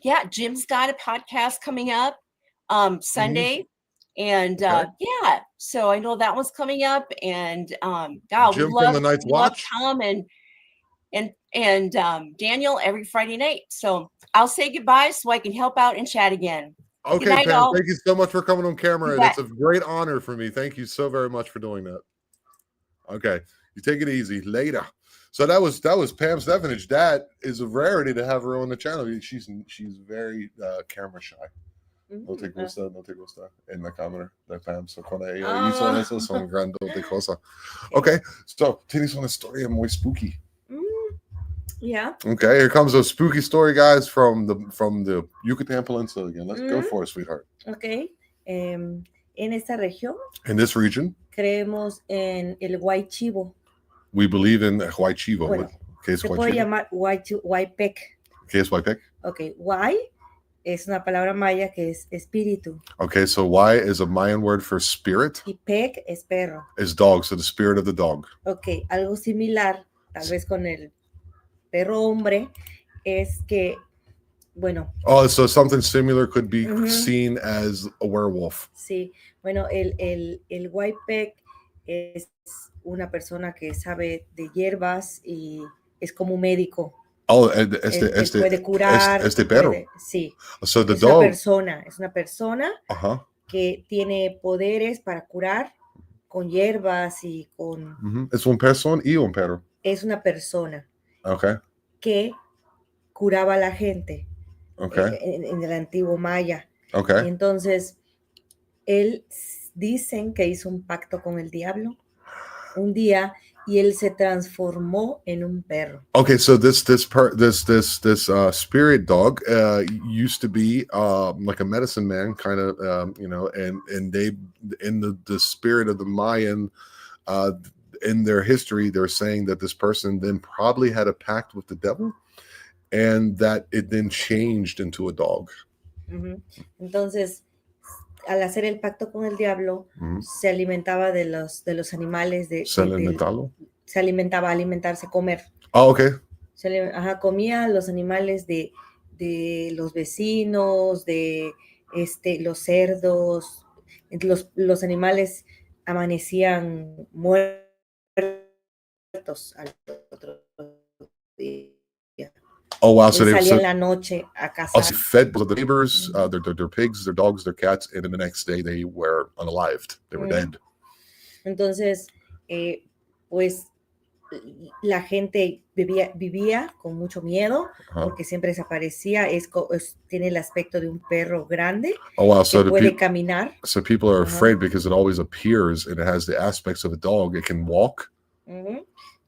yeah, Jim's got a podcast coming up Sunday. And yeah, so I know that one's coming up, and God, Jim we love, from the Night's Watch. Tom and Daniel every Friday night. So I'll say goodbye so I can help out and chat again. Okay, night, Pam, all. thank you so much for coming on camera. It's a great honor for me. Thank you so very much for doing that. Okay, you take it easy. Later. So that was Pam Stefanich. That is a rarity to have her on the channel. She's very camera shy. No te gusta en la cámara de Pam. So cuando ella hizo eso, son grandote cosa. Okay, so tienes una historia muy spooky. Yeah. Okay, here comes a spooky story, guys, from the Yucatan Peninsula again. Let's go for it, sweetheart. Okay. En esta región. In this region. Creemos en el white chivo. We believe in white chivo. Bueno, ¿Qué es se white puede chivo? llamar white peck. ¿Qué es white peck? Okay, why es una palabra maya que es espíritu. Okay, so why is a Mayan word for spirit? Y peck es perro. Is dog, so the spirit of the dog. Okay, algo similar, tal vez con el perro hombre, es que, bueno. Oh, so something similar could be seen as a werewolf. Sí, bueno, el white peck es una persona que sabe de hierbas y es como un médico. Oh, puede curar. Perro. Sí. So the dog. Es una persona que tiene poderes para curar con hierbas y con. Es un persona y un perro. Es una persona. Okay. Que curaba a la gente. Okay. En el antiguo maya. Okay. Entonces, él dicen que hizo un pacto con el diablo un día y él se transformó en un perro. Okay, so this spirit dog used to be like a medicine man, kind of, and they, in the spirit of the Mayan, in their history, they're saying that this person then probably had a pact with the devil, and that it then changed into a dog. Entonces, al hacer el pacto con el diablo, se alimentaba de los animales alimentarse, comer. Oh, okay. Comía los animales de los vecinos, de los cerdos. Los animales amanecían muertos al otro día. Oh wow! So they salía en la noche a cazar. Fed the neighbors, their pigs, their dogs, their cats, and then the next day they were unalived. They were dead. Entonces, pues la gente vivía con mucho miedo porque siempre desaparecía. Tiene el aspecto de un perro grande. Oh wow! So que puede caminar. So people are afraid because it always appears and it has the aspects of a dog. It can walk.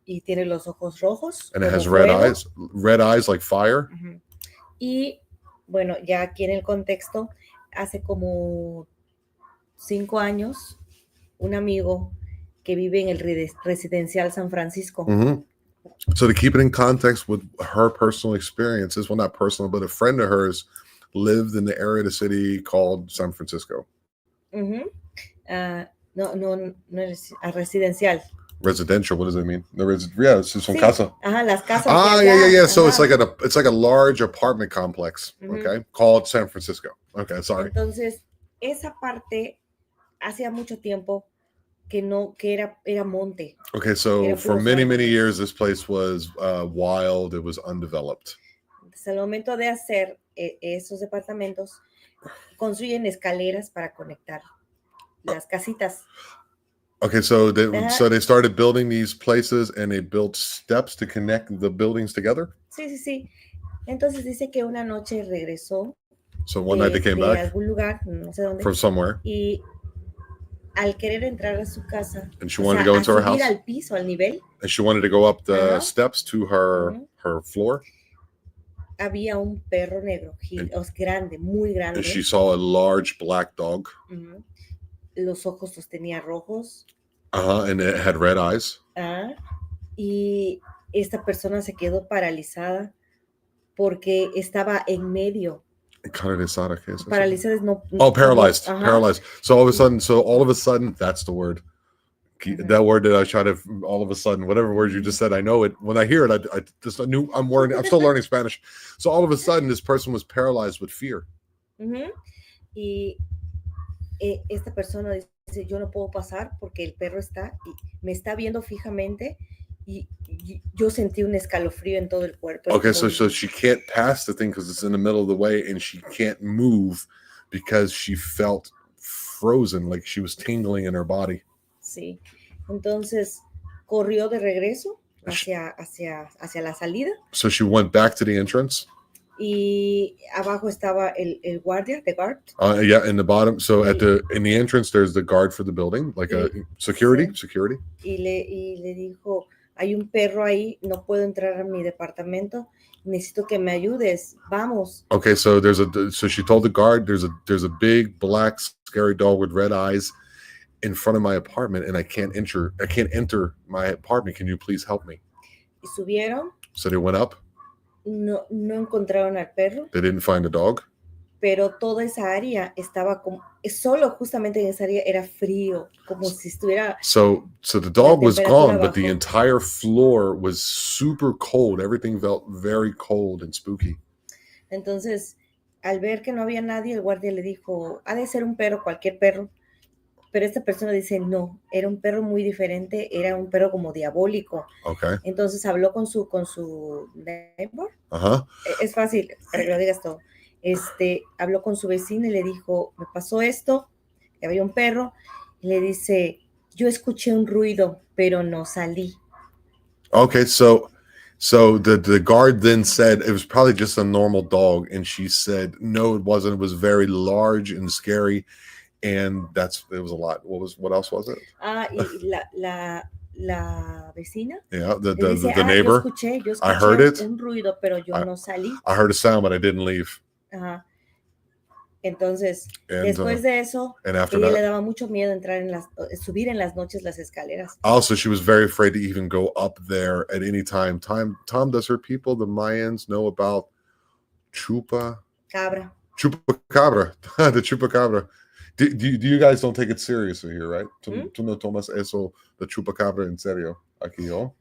Y tiene los ojos rojos. And it has red eyes like fire. Y bueno, ya aquí en el contexto, hace como 5 años, un amigo que vive en el residencial San Francisco. So to keep it in context with her personal experiences, well, not personal, but a friend of hers lived in the area of the city called San Francisco. No, residencial. Residential, what does that mean? It's son casa. Ajá, las casas. Yeah. So it's like a large apartment complex, okay, called San Francisco. Okay, sorry. Entonces, esa parte hacía mucho tiempo que era monte. Okay, so for many years this place was wild, it was undeveloped. Entonces, al momento de hacer esos departamentos, construyen escaleras para conectar las casitas. Okay, so they started building these places and they built steps to connect the buildings together. Sí. Entonces dice que una noche regresó. So one night they came back algún lugar, no sé dónde, from somewhere. Y al querer entrar a su casa, and she wanted to go into her house. Al piso, al nivel. And she wanted to go up the steps to her floor. Había un perro negro, grande, muy grande. And she saw a large black dog. Los ojos los tenía rojos. And it had red eyes. Y esta persona se quedó paralizada porque estaba en medio. Paralizada, no. Oh, paralyzed. Paralyzed. So all of a sudden, that's the word. That word that I try to, all of a sudden, whatever word you just said, I know it. When I hear it, I just knew I'm still learning Spanish. So all of a sudden, this person was paralyzed with fear. Y esta persona dice, yo no puedo pasar porque el perro me está viendo fijamente y yo sentí un escalofrío en todo el cuerpo. Okay, so she can't pass the thing because it's in the middle of the way and she can't move because she felt frozen, like she was tingling in her body. Sí, entonces corrió de regreso hacia la salida. So she went back to the entrance. Y abajo estaba el guardia, the guard. Yeah, in the bottom. So in the entrance, there's the guard for the building, like a security. Y le dijo, hay un perro ahí, no puedo entrar a mi departamento, necesito que me ayudes, vamos. Okay, so she told the guard, there's a big black scary dog with red eyes in front of my apartment, and I can't enter my apartment. Can you please help me? Y subieron. So they went up. No encontraron al perro. They didn't find the dog. Pero toda esa área estaba solo justamente en esa área era frío, como si estuviera. So the dog was gone, but the entire floor was super cold. Everything felt very cold and spooky. Entonces, al ver que no había nadie, el guardia le dijo, ha de ser un perro, cualquier perro. Pero esta persona dice, no, era un perro muy diferente, era un perro como diabólico. Okay. Entonces habló con su neighbor. Es fácil, para que lo digas todo. Habló con su vecina y le dijo, me pasó esto, que había un perro, y le dice, yo escuché un ruido, pero no salí. Okay, so the guard then said it was probably just a normal dog, and she said, no, it wasn't. It was very large and scary. And it was a lot. What else was it? Y la vecina. Yeah, the dice, neighbor. Yo escuché I heard it. Un ruido, pero yo no salí. I heard a sound, but I didn't leave. Entonces, después de eso, ella le daba mucho miedo subir en las noches las escaleras. Also, she was very afraid to even go up there at any time. Tom, does her people, the Mayans, know about Chupacabra? Chupacabra, the chupacabra. Do you guys don't take it seriously here, right? Tú no tomas eso de chupacabra en serio aquí, ¿no?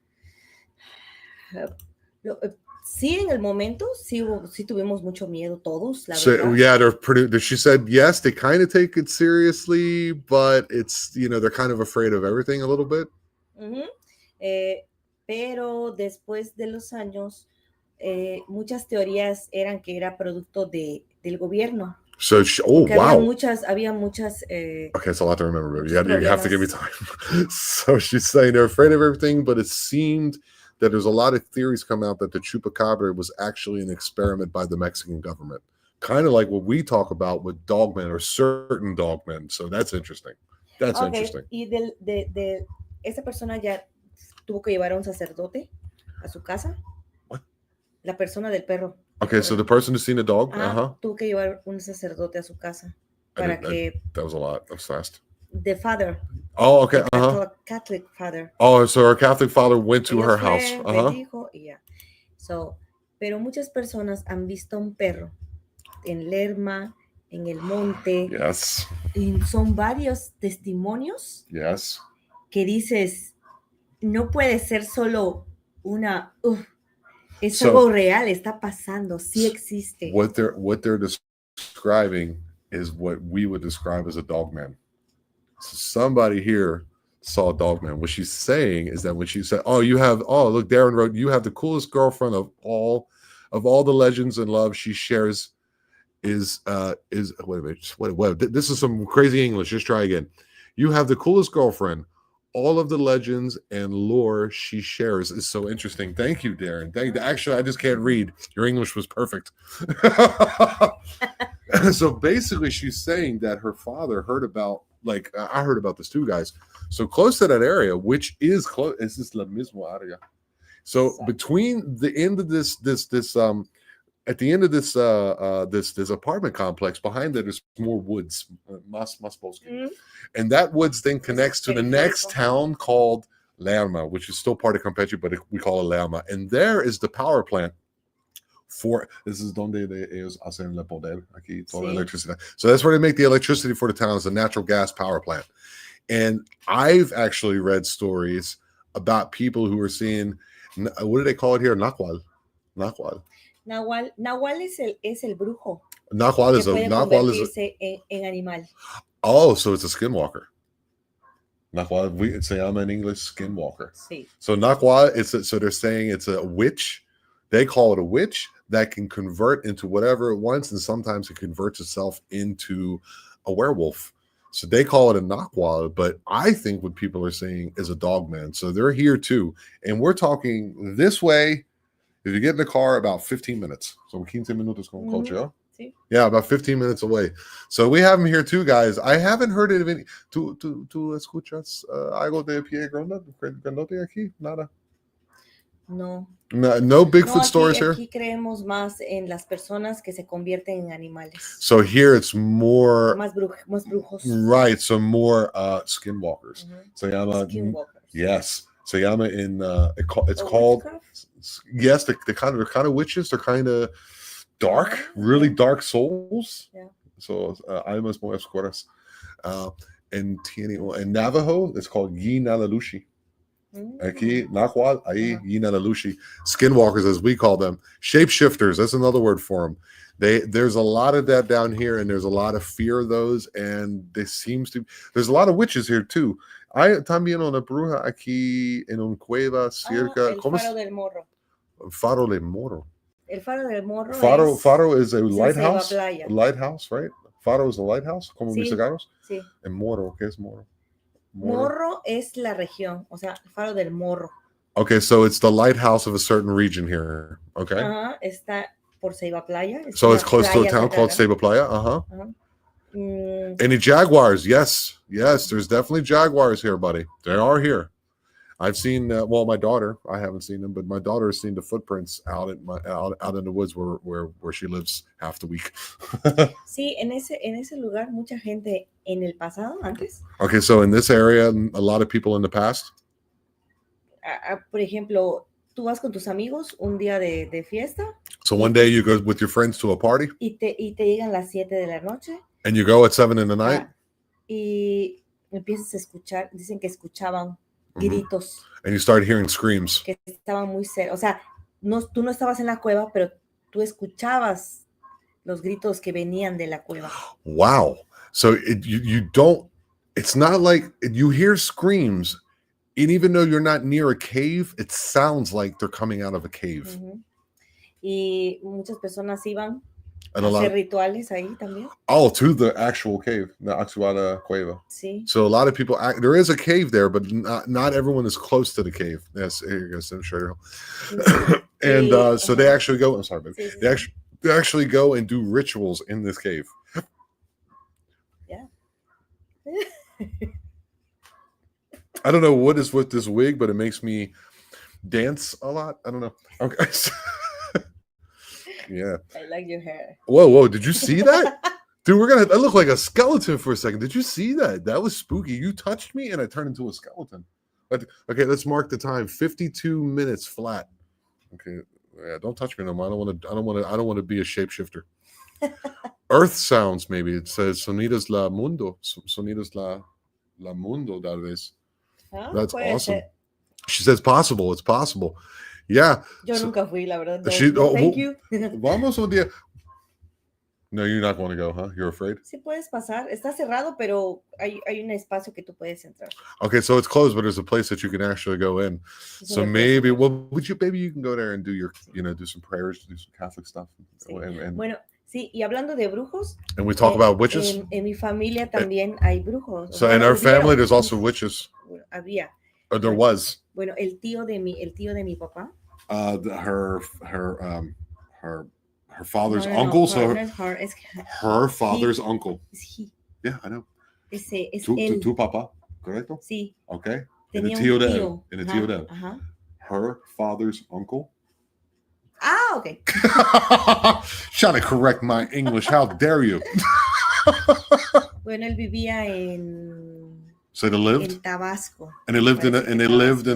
Sí, en el momento, sí tuvimos mucho miedo todos, la verdad. Yeah, they're pretty. She said yes, they kind of take it seriously, but it's they're kind of afraid of everything a little bit. Pero después de los años, muchas teorías eran que era producto del gobierno. So, wow. Había muchas. Okay, it's a lot to remember, baby. You have to give me time. So she's saying they're afraid of everything, but it seemed that there's a lot of theories come out that the chupacabra was actually an experiment by the Mexican government. Kind of like what we talk about with dogmen or certain dogmen. So that's interesting. That's interesting. Y de esa persona ya tuvo que llevar a un sacerdote a su casa. What? La persona del perro. Okay, so the person who's seen the dog, tuvo que llevar un sacerdote a su casa para que. That was a lot. That was fast. The father. Oh, okay. Catholic father. Oh, so her Catholic father went to her house. Bendijo, y ya. Pero muchas personas han visto un perro en Lerma, en el monte. Yes. Y son varios testimonios. Yes. Que dices, no puede ser solo una, es algo real, está pasando, sí existe. What they're describing is what we would describe as a dog man. So somebody here saw a dog man. What she's saying is that when she said, look, Darren wrote, you have the coolest girlfriend of all the legends and love she shares is wait a minute, what this is some crazy English. Just try again. You have the coolest girlfriend. All of the legends and lore she shares is so interesting. Thank you, Darren. Actually, I just can't read. Your English was perfect. So basically, she's saying that her father heard about, like, I heard about this too, guys. So close to that area, which is close, is this la misma area. So between the end of this at the end of this this apartment complex, behind it is more woods, and that woods then connects to the next town called Lerma, which is still part of Campeche, but we call it Lerma. And there is the power plant for, this is donde ellos hacen el poder, aquí toda la electricidad. So that's where they make the electricity for the town, is a natural gas power plant. And I've actually read stories about people who are seeing, what do they call it here? Nahual. Nahual es el brujo. Nahual is en animal. Oh, so it's a skinwalker. Nahual, se llama in English skinwalker. Sí. So Nahual, so they're saying it's a witch. They call it a witch that can convert into whatever it wants, and sometimes it converts itself into a werewolf. So they call it a Nahual, but I think what people are saying is a dog man. So they're here too. And we're talking this way. If you get in the car, about 15 minutes. So 15 minutos con coche, ¿no? Sí. Yeah, about 15 minutes away. So we have them here too, guys. I haven't heard of any. ¿Tú escuchas algo de pie grandote aquí? Nada. No. No Bigfoot stories here? Aquí creemos más en las personas que se convierten en animales. So here it's more... Más brujos. Right, so more skinwalkers. Se llama... Skinwalkers. Yes. Se llama in... it's called... Yes, they're kind of witches. They're kind of dark, really dark souls. Yeah. So almas muy oscuras. In Navajo, it's called Yinalalushi. Aquí, Nahual, ahí, Yinalalushi. Skinwalkers, as we call them. Shapeshifters, that's another word for them. There's a lot of that down here, and there's a lot of fear of those, and there's a lot of witches here too. Hay también una bruja aquí en una cueva cerca. El Faro del Morro. Faro del Morro. El Faro del Morro. Faro is a lighthouse. A lighthouse, right? Faro is a lighthouse, como mis cigarros. Sí. En Morro, ¿qué es Morro? Morro es la región, o sea, Faro del Morro. Okay, so it's the lighthouse of a certain region here. Okay. Está por Ceiba Playa. So it's close to a town called Ceiba Playa. Any jaguars? Yes, there's definitely jaguars here, buddy. They are here. I've seen my daughter, I haven't seen them, but my daughter has seen the footprints out in the woods where she lives half the week. Sí, en ese lugar mucha gente en el pasado, antes. Okay, so in this area, a lot of people in the past. Por ejemplo, tú vas con tus amigos un día de fiesta. So one day you go with your friends to a party. Y te llegan las 7 de la noche. And you go at 7 in the night. Y empiezas a escuchar, dicen que escuchaban gritos. And you start hearing screams. Que estaban muy cerca. O sea, tú no estabas en la cueva, pero tú escuchabas los gritos que venían de la cueva. Wow. So you don't, it's not like you hear screams, and even though you're not near a cave, it sounds like they're coming out of a cave. Y muchas personas iban and a hacer rituales ahí también. Oh, to the actual cave, the actual cueva. Sí. So a lot of people, there is a cave there, but not everyone is close to the cave. Yes, here you go, I'm sure. And so they actually go, I'm sorry, baby. Sí. They actually go and do rituals in this cave. Yeah. I don't know what is with this wig, but it makes me dance a lot. I don't know. Okay. Yeah. I like your hair. Whoa. Did you see that? Dude, I look like a skeleton for a second. Did you see that? That was spooky. You touched me and I turned into a skeleton. Okay, let's mark the time. 52 minutes flat. Okay. Yeah, don't touch me no more. I don't want to be a shapeshifter. Earth sounds, maybe. It says sonidos la mundo. Sonidos la mundo, tal vez. That's awesome. Ser. She says possible. It's possible. Yeah. Yo nunca fui, la verdad. No, thank you. Vamos un día. No, you're not going to go, huh? You're afraid? Sí puedes pasar. Está cerrado, pero hay un espacio que tú puedes entrar. Okay, so it's closed, but there's a place that you can actually go in. So maybe, maybe you can go there and do your, do some prayers, do some Catholic stuff. Sí. Bueno, sí, y hablando de brujos. And we talk about witches. En mi familia también hay brujos. So in our family, there's also witches. Había. Or there was. Bueno, el tío de mi papá. Her father's uncle, so her father's uncle. Is he? Yeah, I know. Ese es tu papá, correcto? Sí. Okay. Tenía and the tío. And the tío de él. Her father's uncle. Ah, okay. Trying to correct my English. How dare you? Bueno, él vivía en. So they lived in Tabasco, and they lived they lived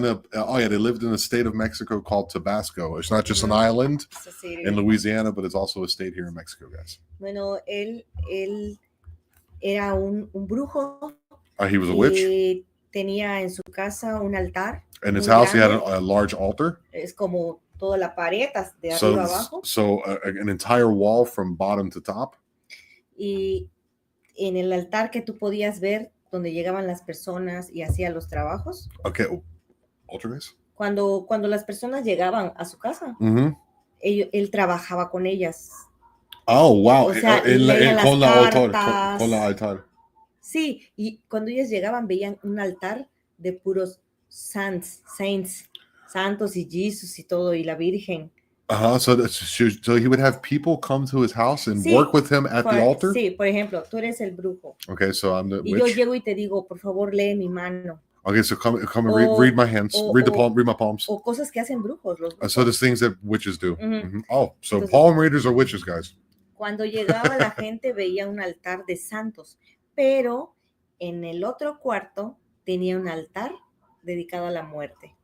in a state of Mexico called Tabasco. It's not just an island in Louisiana, but it's also a state here in Mexico, guys. Bueno, él era un brujo. He was a witch. Tenía en su casa un altar. In his house, grande. He had a large altar. Es como toda la pared de arriba abajo. So an entire wall from bottom to top. Y en el altar que tú podías ver donde llegaban las personas y hacían los trabajos. Okay, otra vez. Cuando las personas llegaban a su casa, él trabajaba con ellas. Oh, wow. O sea, con la altar. Sí, y cuando ellas llegaban veían un altar de puros saints, santos y Jesus y todo, y la Virgen. So he would have people come to his house and work with him at the altar? Sí, por ejemplo, tú eres el brujo. Okay, so I'm the witch. Y yo llego y te digo, por favor, lee mi mano. Okay, so come and read my hands. Read my palms. O cosas que hacen brujos. Los brujos. So there's things that witches do. Oh, so entonces, palm readers are witches, guys. Cuando llegaba la gente veía un altar de santos, pero en el otro cuarto tenía un altar dedicado a la muerte.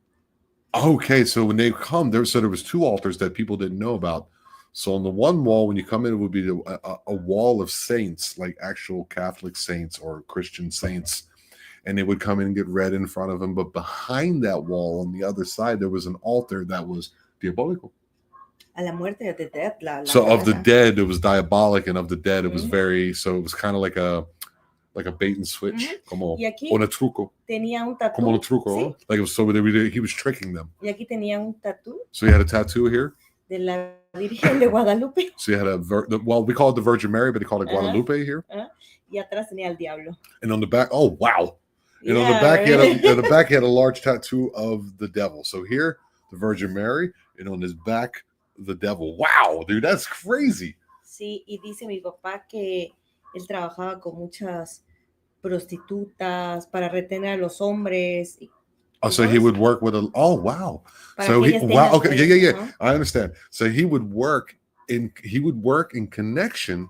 Okay, so when they come, there was two altars that people didn't know about. So on the one wall, when you come in, it would be a wall of saints, like actual Catholic saints or Christian saints, and they would come in and get read in front of them. But behind that wall, on the other side, there was an altar that was diabolical. A la muerte de dead. So of the dead, it was diabolic, and of the dead, it was very. So it was kind of like a bait and switch, como un truco. Tenía un tatu. Como un truco, ¿sí? Like it was, so he was tricking them. Y aquí tenía un tatu. So he had a tattoo here. De la Virgen de Guadalupe. So he had we call it the Virgin Mary, but they call it Guadalupe here. Y atrás tenía el diablo. And on the back, oh wow! And on the back, he had a large tattoo of the devil. So here, the Virgin Mary, and on his back, the devil. Wow, dude, that's crazy. Sí, y dice mi papá que él trabajaba con muchas prostitutas para retener a los hombres. So he would work with wow. So yeah. I understand. So he would work in connection.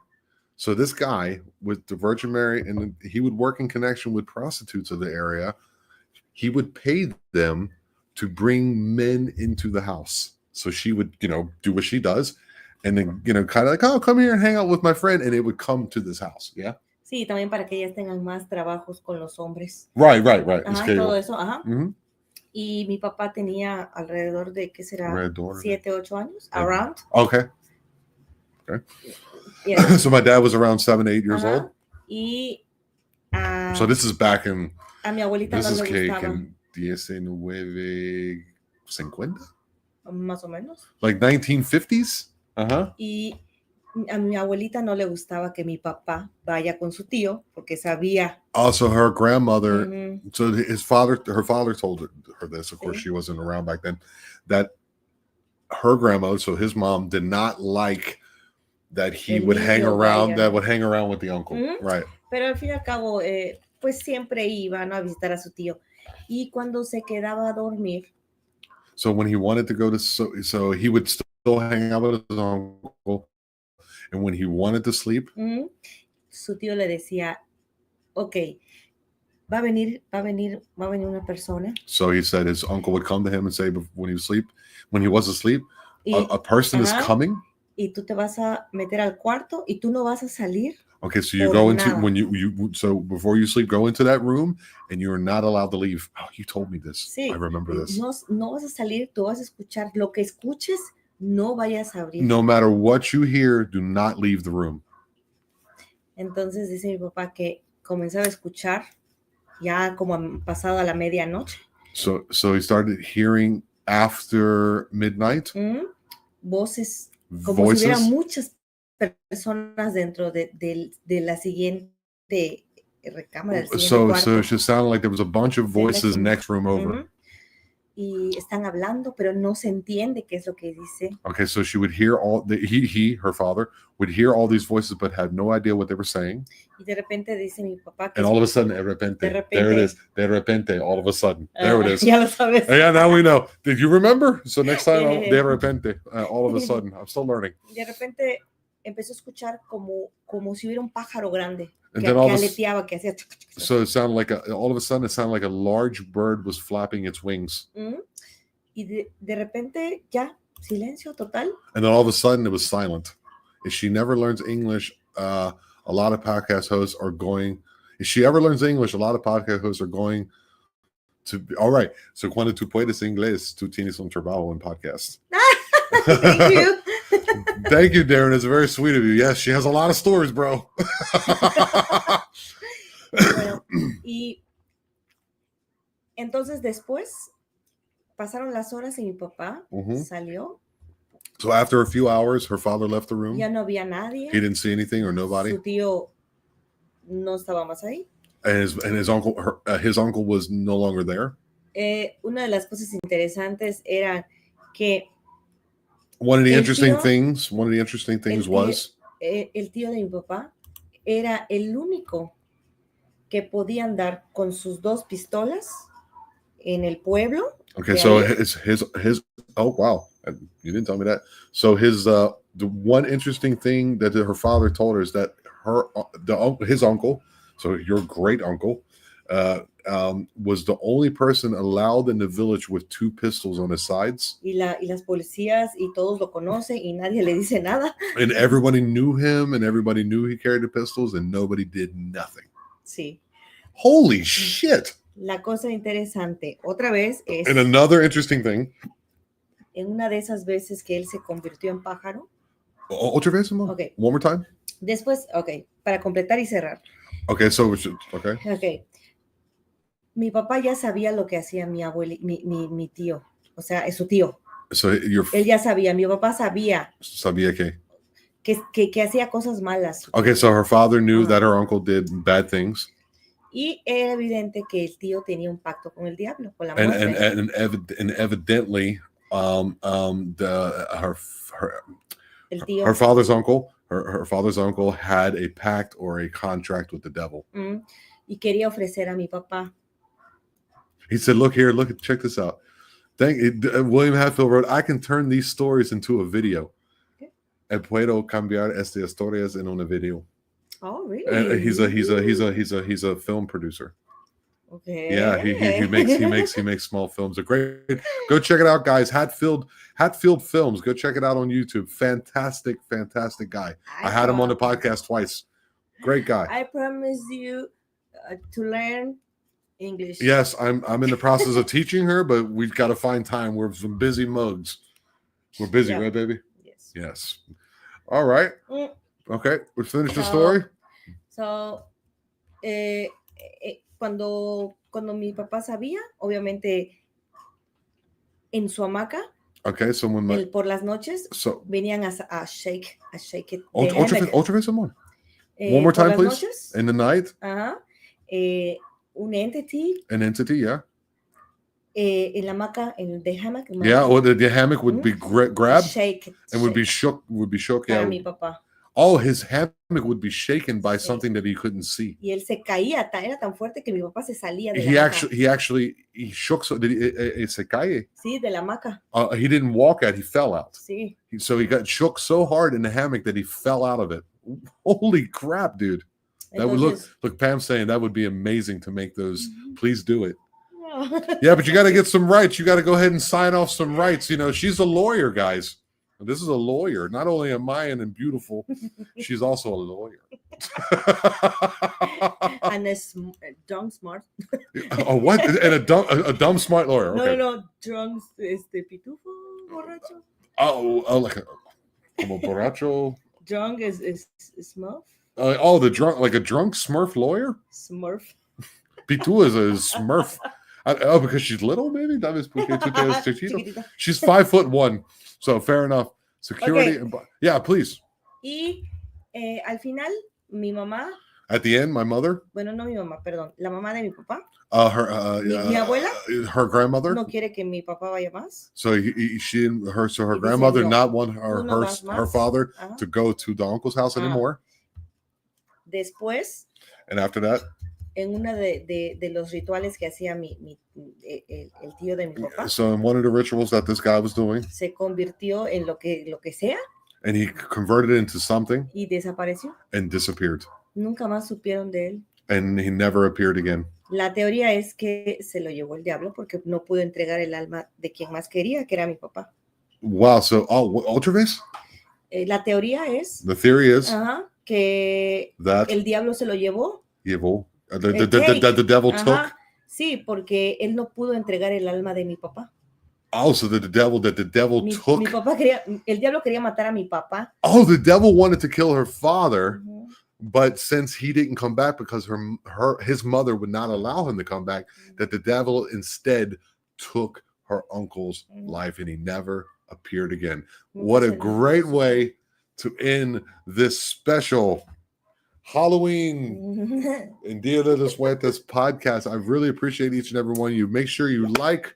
So this guy with the Virgin Mary, and he would work in connection with prostitutes of the area. He would pay them to bring men into the house. So she would, do what she does, and then, kind of like, oh, come here and hang out with my friend, and it would come to this house. Yeah. Sí, también para que ellas tengan más trabajos con los hombres. Right. Ajá, todo eso, ajá. Y mi papá tenía alrededor de, ¿qué será? 7, 8 años. Around. Okay. Yeah. So my dad was around 7, 8 years old. Y so this is back in. A mi abuelita this no is le cake gustaba. in 1950. Más o menos. Like 1950s. Y a mi abuelita no le gustaba que mi papá vaya con su tío porque sabía. Also, her grandmother. So her father told her this. Of course, she wasn't around back then. That her grandmother, so his mom, did not like that he would hang around. That would hang around with the uncle, right? Pero al fin y al cabo, pues siempre iba, ¿no?, a visitar a su tío. Y cuando se quedaba a dormir. So when he wanted to go to, so he would still hang out with his uncle. And when he wanted to sleep, su tío le decía, okay, va a venir una persona. So he said his uncle would come to him and say when he was asleep, a person is coming. y tú te vas a meter al cuarto y tú no vas a salir. Okay, so you go into when so before you sleep, go into that room and you are not allowed to leave. Oh, you told me this. Sí, I remember this. No vas a salir, tú vas a escuchar lo que escuches, no vayas a abrir. No matter what you hear, do not leave the room. Entonces dice mi papá que comenzaba a escuchar ya como pasado a la medianoche. So he started hearing after midnight. Voces, como si hubiera muchas personas dentro de la siguiente recámara. So it just sounded like there was a bunch of voices next room over. Y están hablando, pero no se entiende qué es lo que dice. Okay, so she would hear her father would hear all these voices, but had no idea what they were saying. Y de repente dice mi papá que and all of a sudden, de repente, there it is. De repente, all of a sudden, there it is. Ya lo sabes. Yeah, now we know. Did you remember? So next time, de repente, all of a sudden, I'm still learning. De repente empezó a escuchar como si hubiera un pájaro grande. Que aleteaba, que hacía. So it sounded like all of a sudden, it sounded like a large bird was flapping its wings. Y de repente ya silencio total. And then all of a sudden, it was silent. If she never learns English, a lot of podcast hosts are going. If she ever learns English, a lot of podcast hosts are going to. All right. So cuando tú puedes inglés, tú tienes un trabajo en podcast. Thank you. Thank you, Darren. It's very sweet of you. Yes, she has a lot of stories, bro. Bueno, y entonces después pasaron las horas y mi papá salió. So after a few hours, her father left the room. Ya no había nadie. He didn't see anything or nobody. Su tío no estaba más ahí. And his uncle was no longer there. Una de las cosas interesantes era que one of the interesting things was el tío de mi papá era el único que podía andar con sus 2 pistolas en el pueblo. Okay, so his oh wow, you didn't tell me that. So his the one interesting thing that her father told her is that his uncle, so your great uncle, was the only person allowed in the village with 2 pistols on his sides. Y las policías y todos lo conocen y nadie le dice nada. And everybody knew him and everybody knew he carried the pistols and nobody did nothing. Sí. Holy shit. La cosa interesante, otra vez es... And another interesting thing. En una de esas veces que él se convirtió en pájaro. Otra vez, Amoung? Okay. One more time. Después, para completar y cerrar. Okay, so okay. Mi papá ya sabía lo que hacía mi tío, o sea, es su tío. So él ya sabía, mi papá sabía. ¿Sabía qué? Que hacía cosas malas. Okay, so her father knew that her uncle did bad things. Y era evidente que el tío tenía un pacto con el diablo, con la muerte. And evidently, her father's uncle had a pact or a contract with the devil. Y quería ofrecer a mi papá. He said, check this out. William Hatfield wrote, I can turn these stories into a video. Puedo cambiar estas historias en una video. Oh, really? And he's a film producer. Okay. Yeah, he makes small films. A great. Go check it out, guys. Hatfield Films. Go check it out on YouTube. Fantastic guy. I had him on the podcast twice. Great guy. I promise you to learn English. Yes, I'm in the process of teaching her, but we've got to find time. We're some busy mugs. We're busy, right, baby? Yes. All right. Okay, we finished the story. So, cuando mi papá sabía, obviamente en su hamaca. Okay, so when por las noches venían a shake it. Otra vez, Amoung. One more time, please. Noches, in the night. An entity. An entity, yeah. En la hamaca, in the hammock. Yeah, or the hammock would be grabbed and would be shook. Para mi papá. Oh, his hammock would be shaken by something that he couldn't see. Y él se caía, era tan fuerte que mi papá se salía de la hamaca. He shook. So did he se cae? Sí, de la hamaca. He didn't walk out. He fell out. Sí. So he got shook so hard in the hammock that he fell out of it. Holy crap, dude! That would look. Pam's saying that would be amazing to make those. Please do it. Yeah, but you got to get some rights. You got to go ahead and sign off some rights. You know, she's a lawyer, guys. This is a lawyer. Not only am Mayan and beautiful, she's also a lawyer. And a dumb smart. Oh, what? And a dumb smart lawyer. Okay. No, drunk, pitufo, borracho. Oh, like como borracho. Drunk is Smurf. The drunk, like a drunk Smurf lawyer. Smurf. Pitu is a Smurf. Because she's little, maybe. She's 5'1", so fair enough. Security. Okay. Yeah, please. Y al final, mi mamá. At the end, my mother. Bueno, no mi mamá, perdón. La mamá de mi papá. Mi abuela. Her grandmother. No quiere que mi papá vaya más. So her grandmother not want her father to go to the uncle's house anymore. Después. And after that. En una de los rituales que hacía el tío de mi papá. So in one of the rituals that this guy was doing. Se convirtió en lo que sea. And he converted it into something. Y desapareció. And disappeared. Nunca más supieron de él. And he never appeared again. La teoría es que se lo llevó el diablo porque no pudo entregar el alma de quien más quería, que era mi papá. Wow, so otra vez? La teoría es. The theory is. Que el diablo se lo llevó. Llevó. The devil took. Sí, porque él no pudo entregar el alma de mi papá. Oh, so the devil took. Mi papá el diablo quería matar a mi papá. Oh, the devil wanted to kill her father, but since he didn't come back because his mother would not allow him to come back, that the devil instead took her uncle's life, and he never appeared again. What a great way to end this special Halloween and Dia de los Muertos podcast. I really appreciate each and every one of you. Make sure you like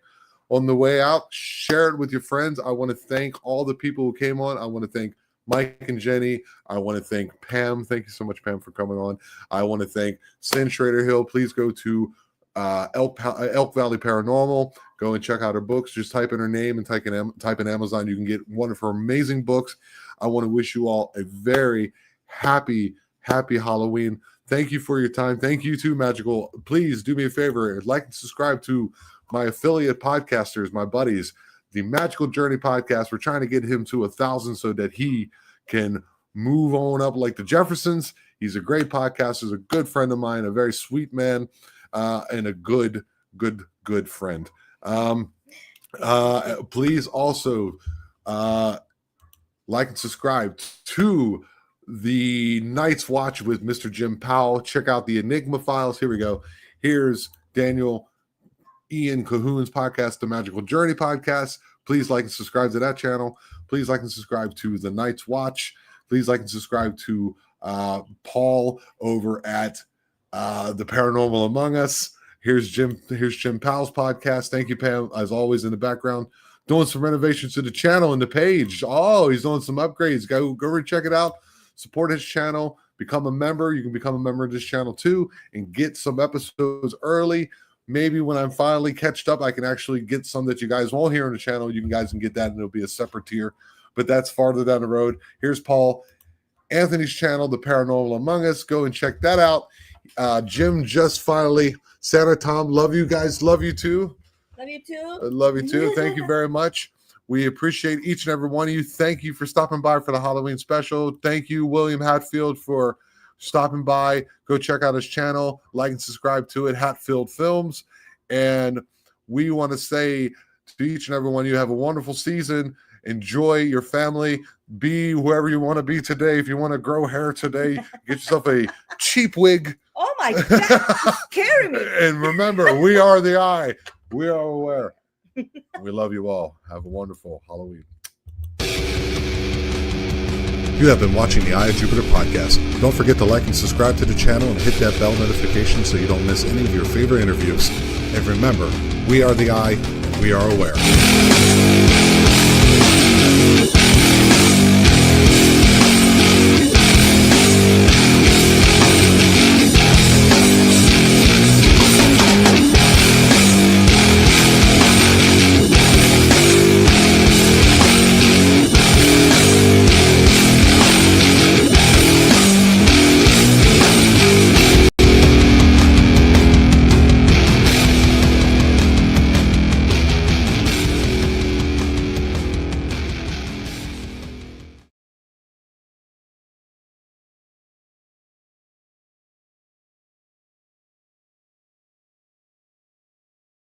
on the way out, share it with your friends. I want to thank all the people who came on. I want to thank Mike and Jenny. I want to thank Pam. Thank you so much, Pam, for coming on. I want to thank Sin Schrader Hill. Please go to Elk Valley Paranormal. Go and check out her books. Just type in her name and type in Amazon. You can get one of her amazing books. I want to wish you all a very happy Halloween. Thank you for your time. Thank you too, Magical. Please do me a favor. Like and subscribe to my affiliate podcasters, my buddies, the Magical Journey podcast. We're trying to get him to 1,000 so that he can move on up like the Jeffersons. He's a great podcaster, a good friend of mine, a very sweet man, and a good friend. Please also like and subscribe to the Night's Watch with Mr. Jim Powell. Check out the Enigma Files. Here we go. Here's Daniel Ian Cahoon's podcast, the Magical Journey podcast. Please like and subscribe to that channel. Please like and subscribe to the Night's Watch. Please like and subscribe to Paul over at the Paranormal Among Us. Here's Jim Powell's podcast. Thank you, Pam, as always, in the background, doing some renovations to the channel and the page. Oh, he's doing some upgrades. Go check it out. Support his channel. Become a member. You can become a member of this channel too and get some episodes early. Maybe when I'm finally catched up, I can actually get some that you guys won't hear on the channel. You guys can get that, and it'll be a separate tier. But that's farther down the road. Here's Paul Anthony's channel, The Paranormal Among Us. Go and check that out. Jim just finally, Sarah, Tom, love you guys. Love you too. Love you too. Love you too. Thank you very much. We appreciate each and every one of you. Thank you for stopping by for the Halloween special. Thank you, William Hatfield, for stopping by. Go check out his channel. Like and subscribe to it, Hatfield Films. And we want to say to each and every one of you, have a wonderful season. Enjoy your family. Be whoever you want to be today. If you want to grow hair today, get yourself a cheap wig. Oh, my God. Carry me. And remember, we are the eye. We are aware. We love you all. Have a wonderful Halloween. You have been watching the Eye of Jupiter podcast. Don't forget to like and subscribe to the channel and hit that bell notification so you don't miss any of your favorite interviews. And remember, we are the Eye and we are aware.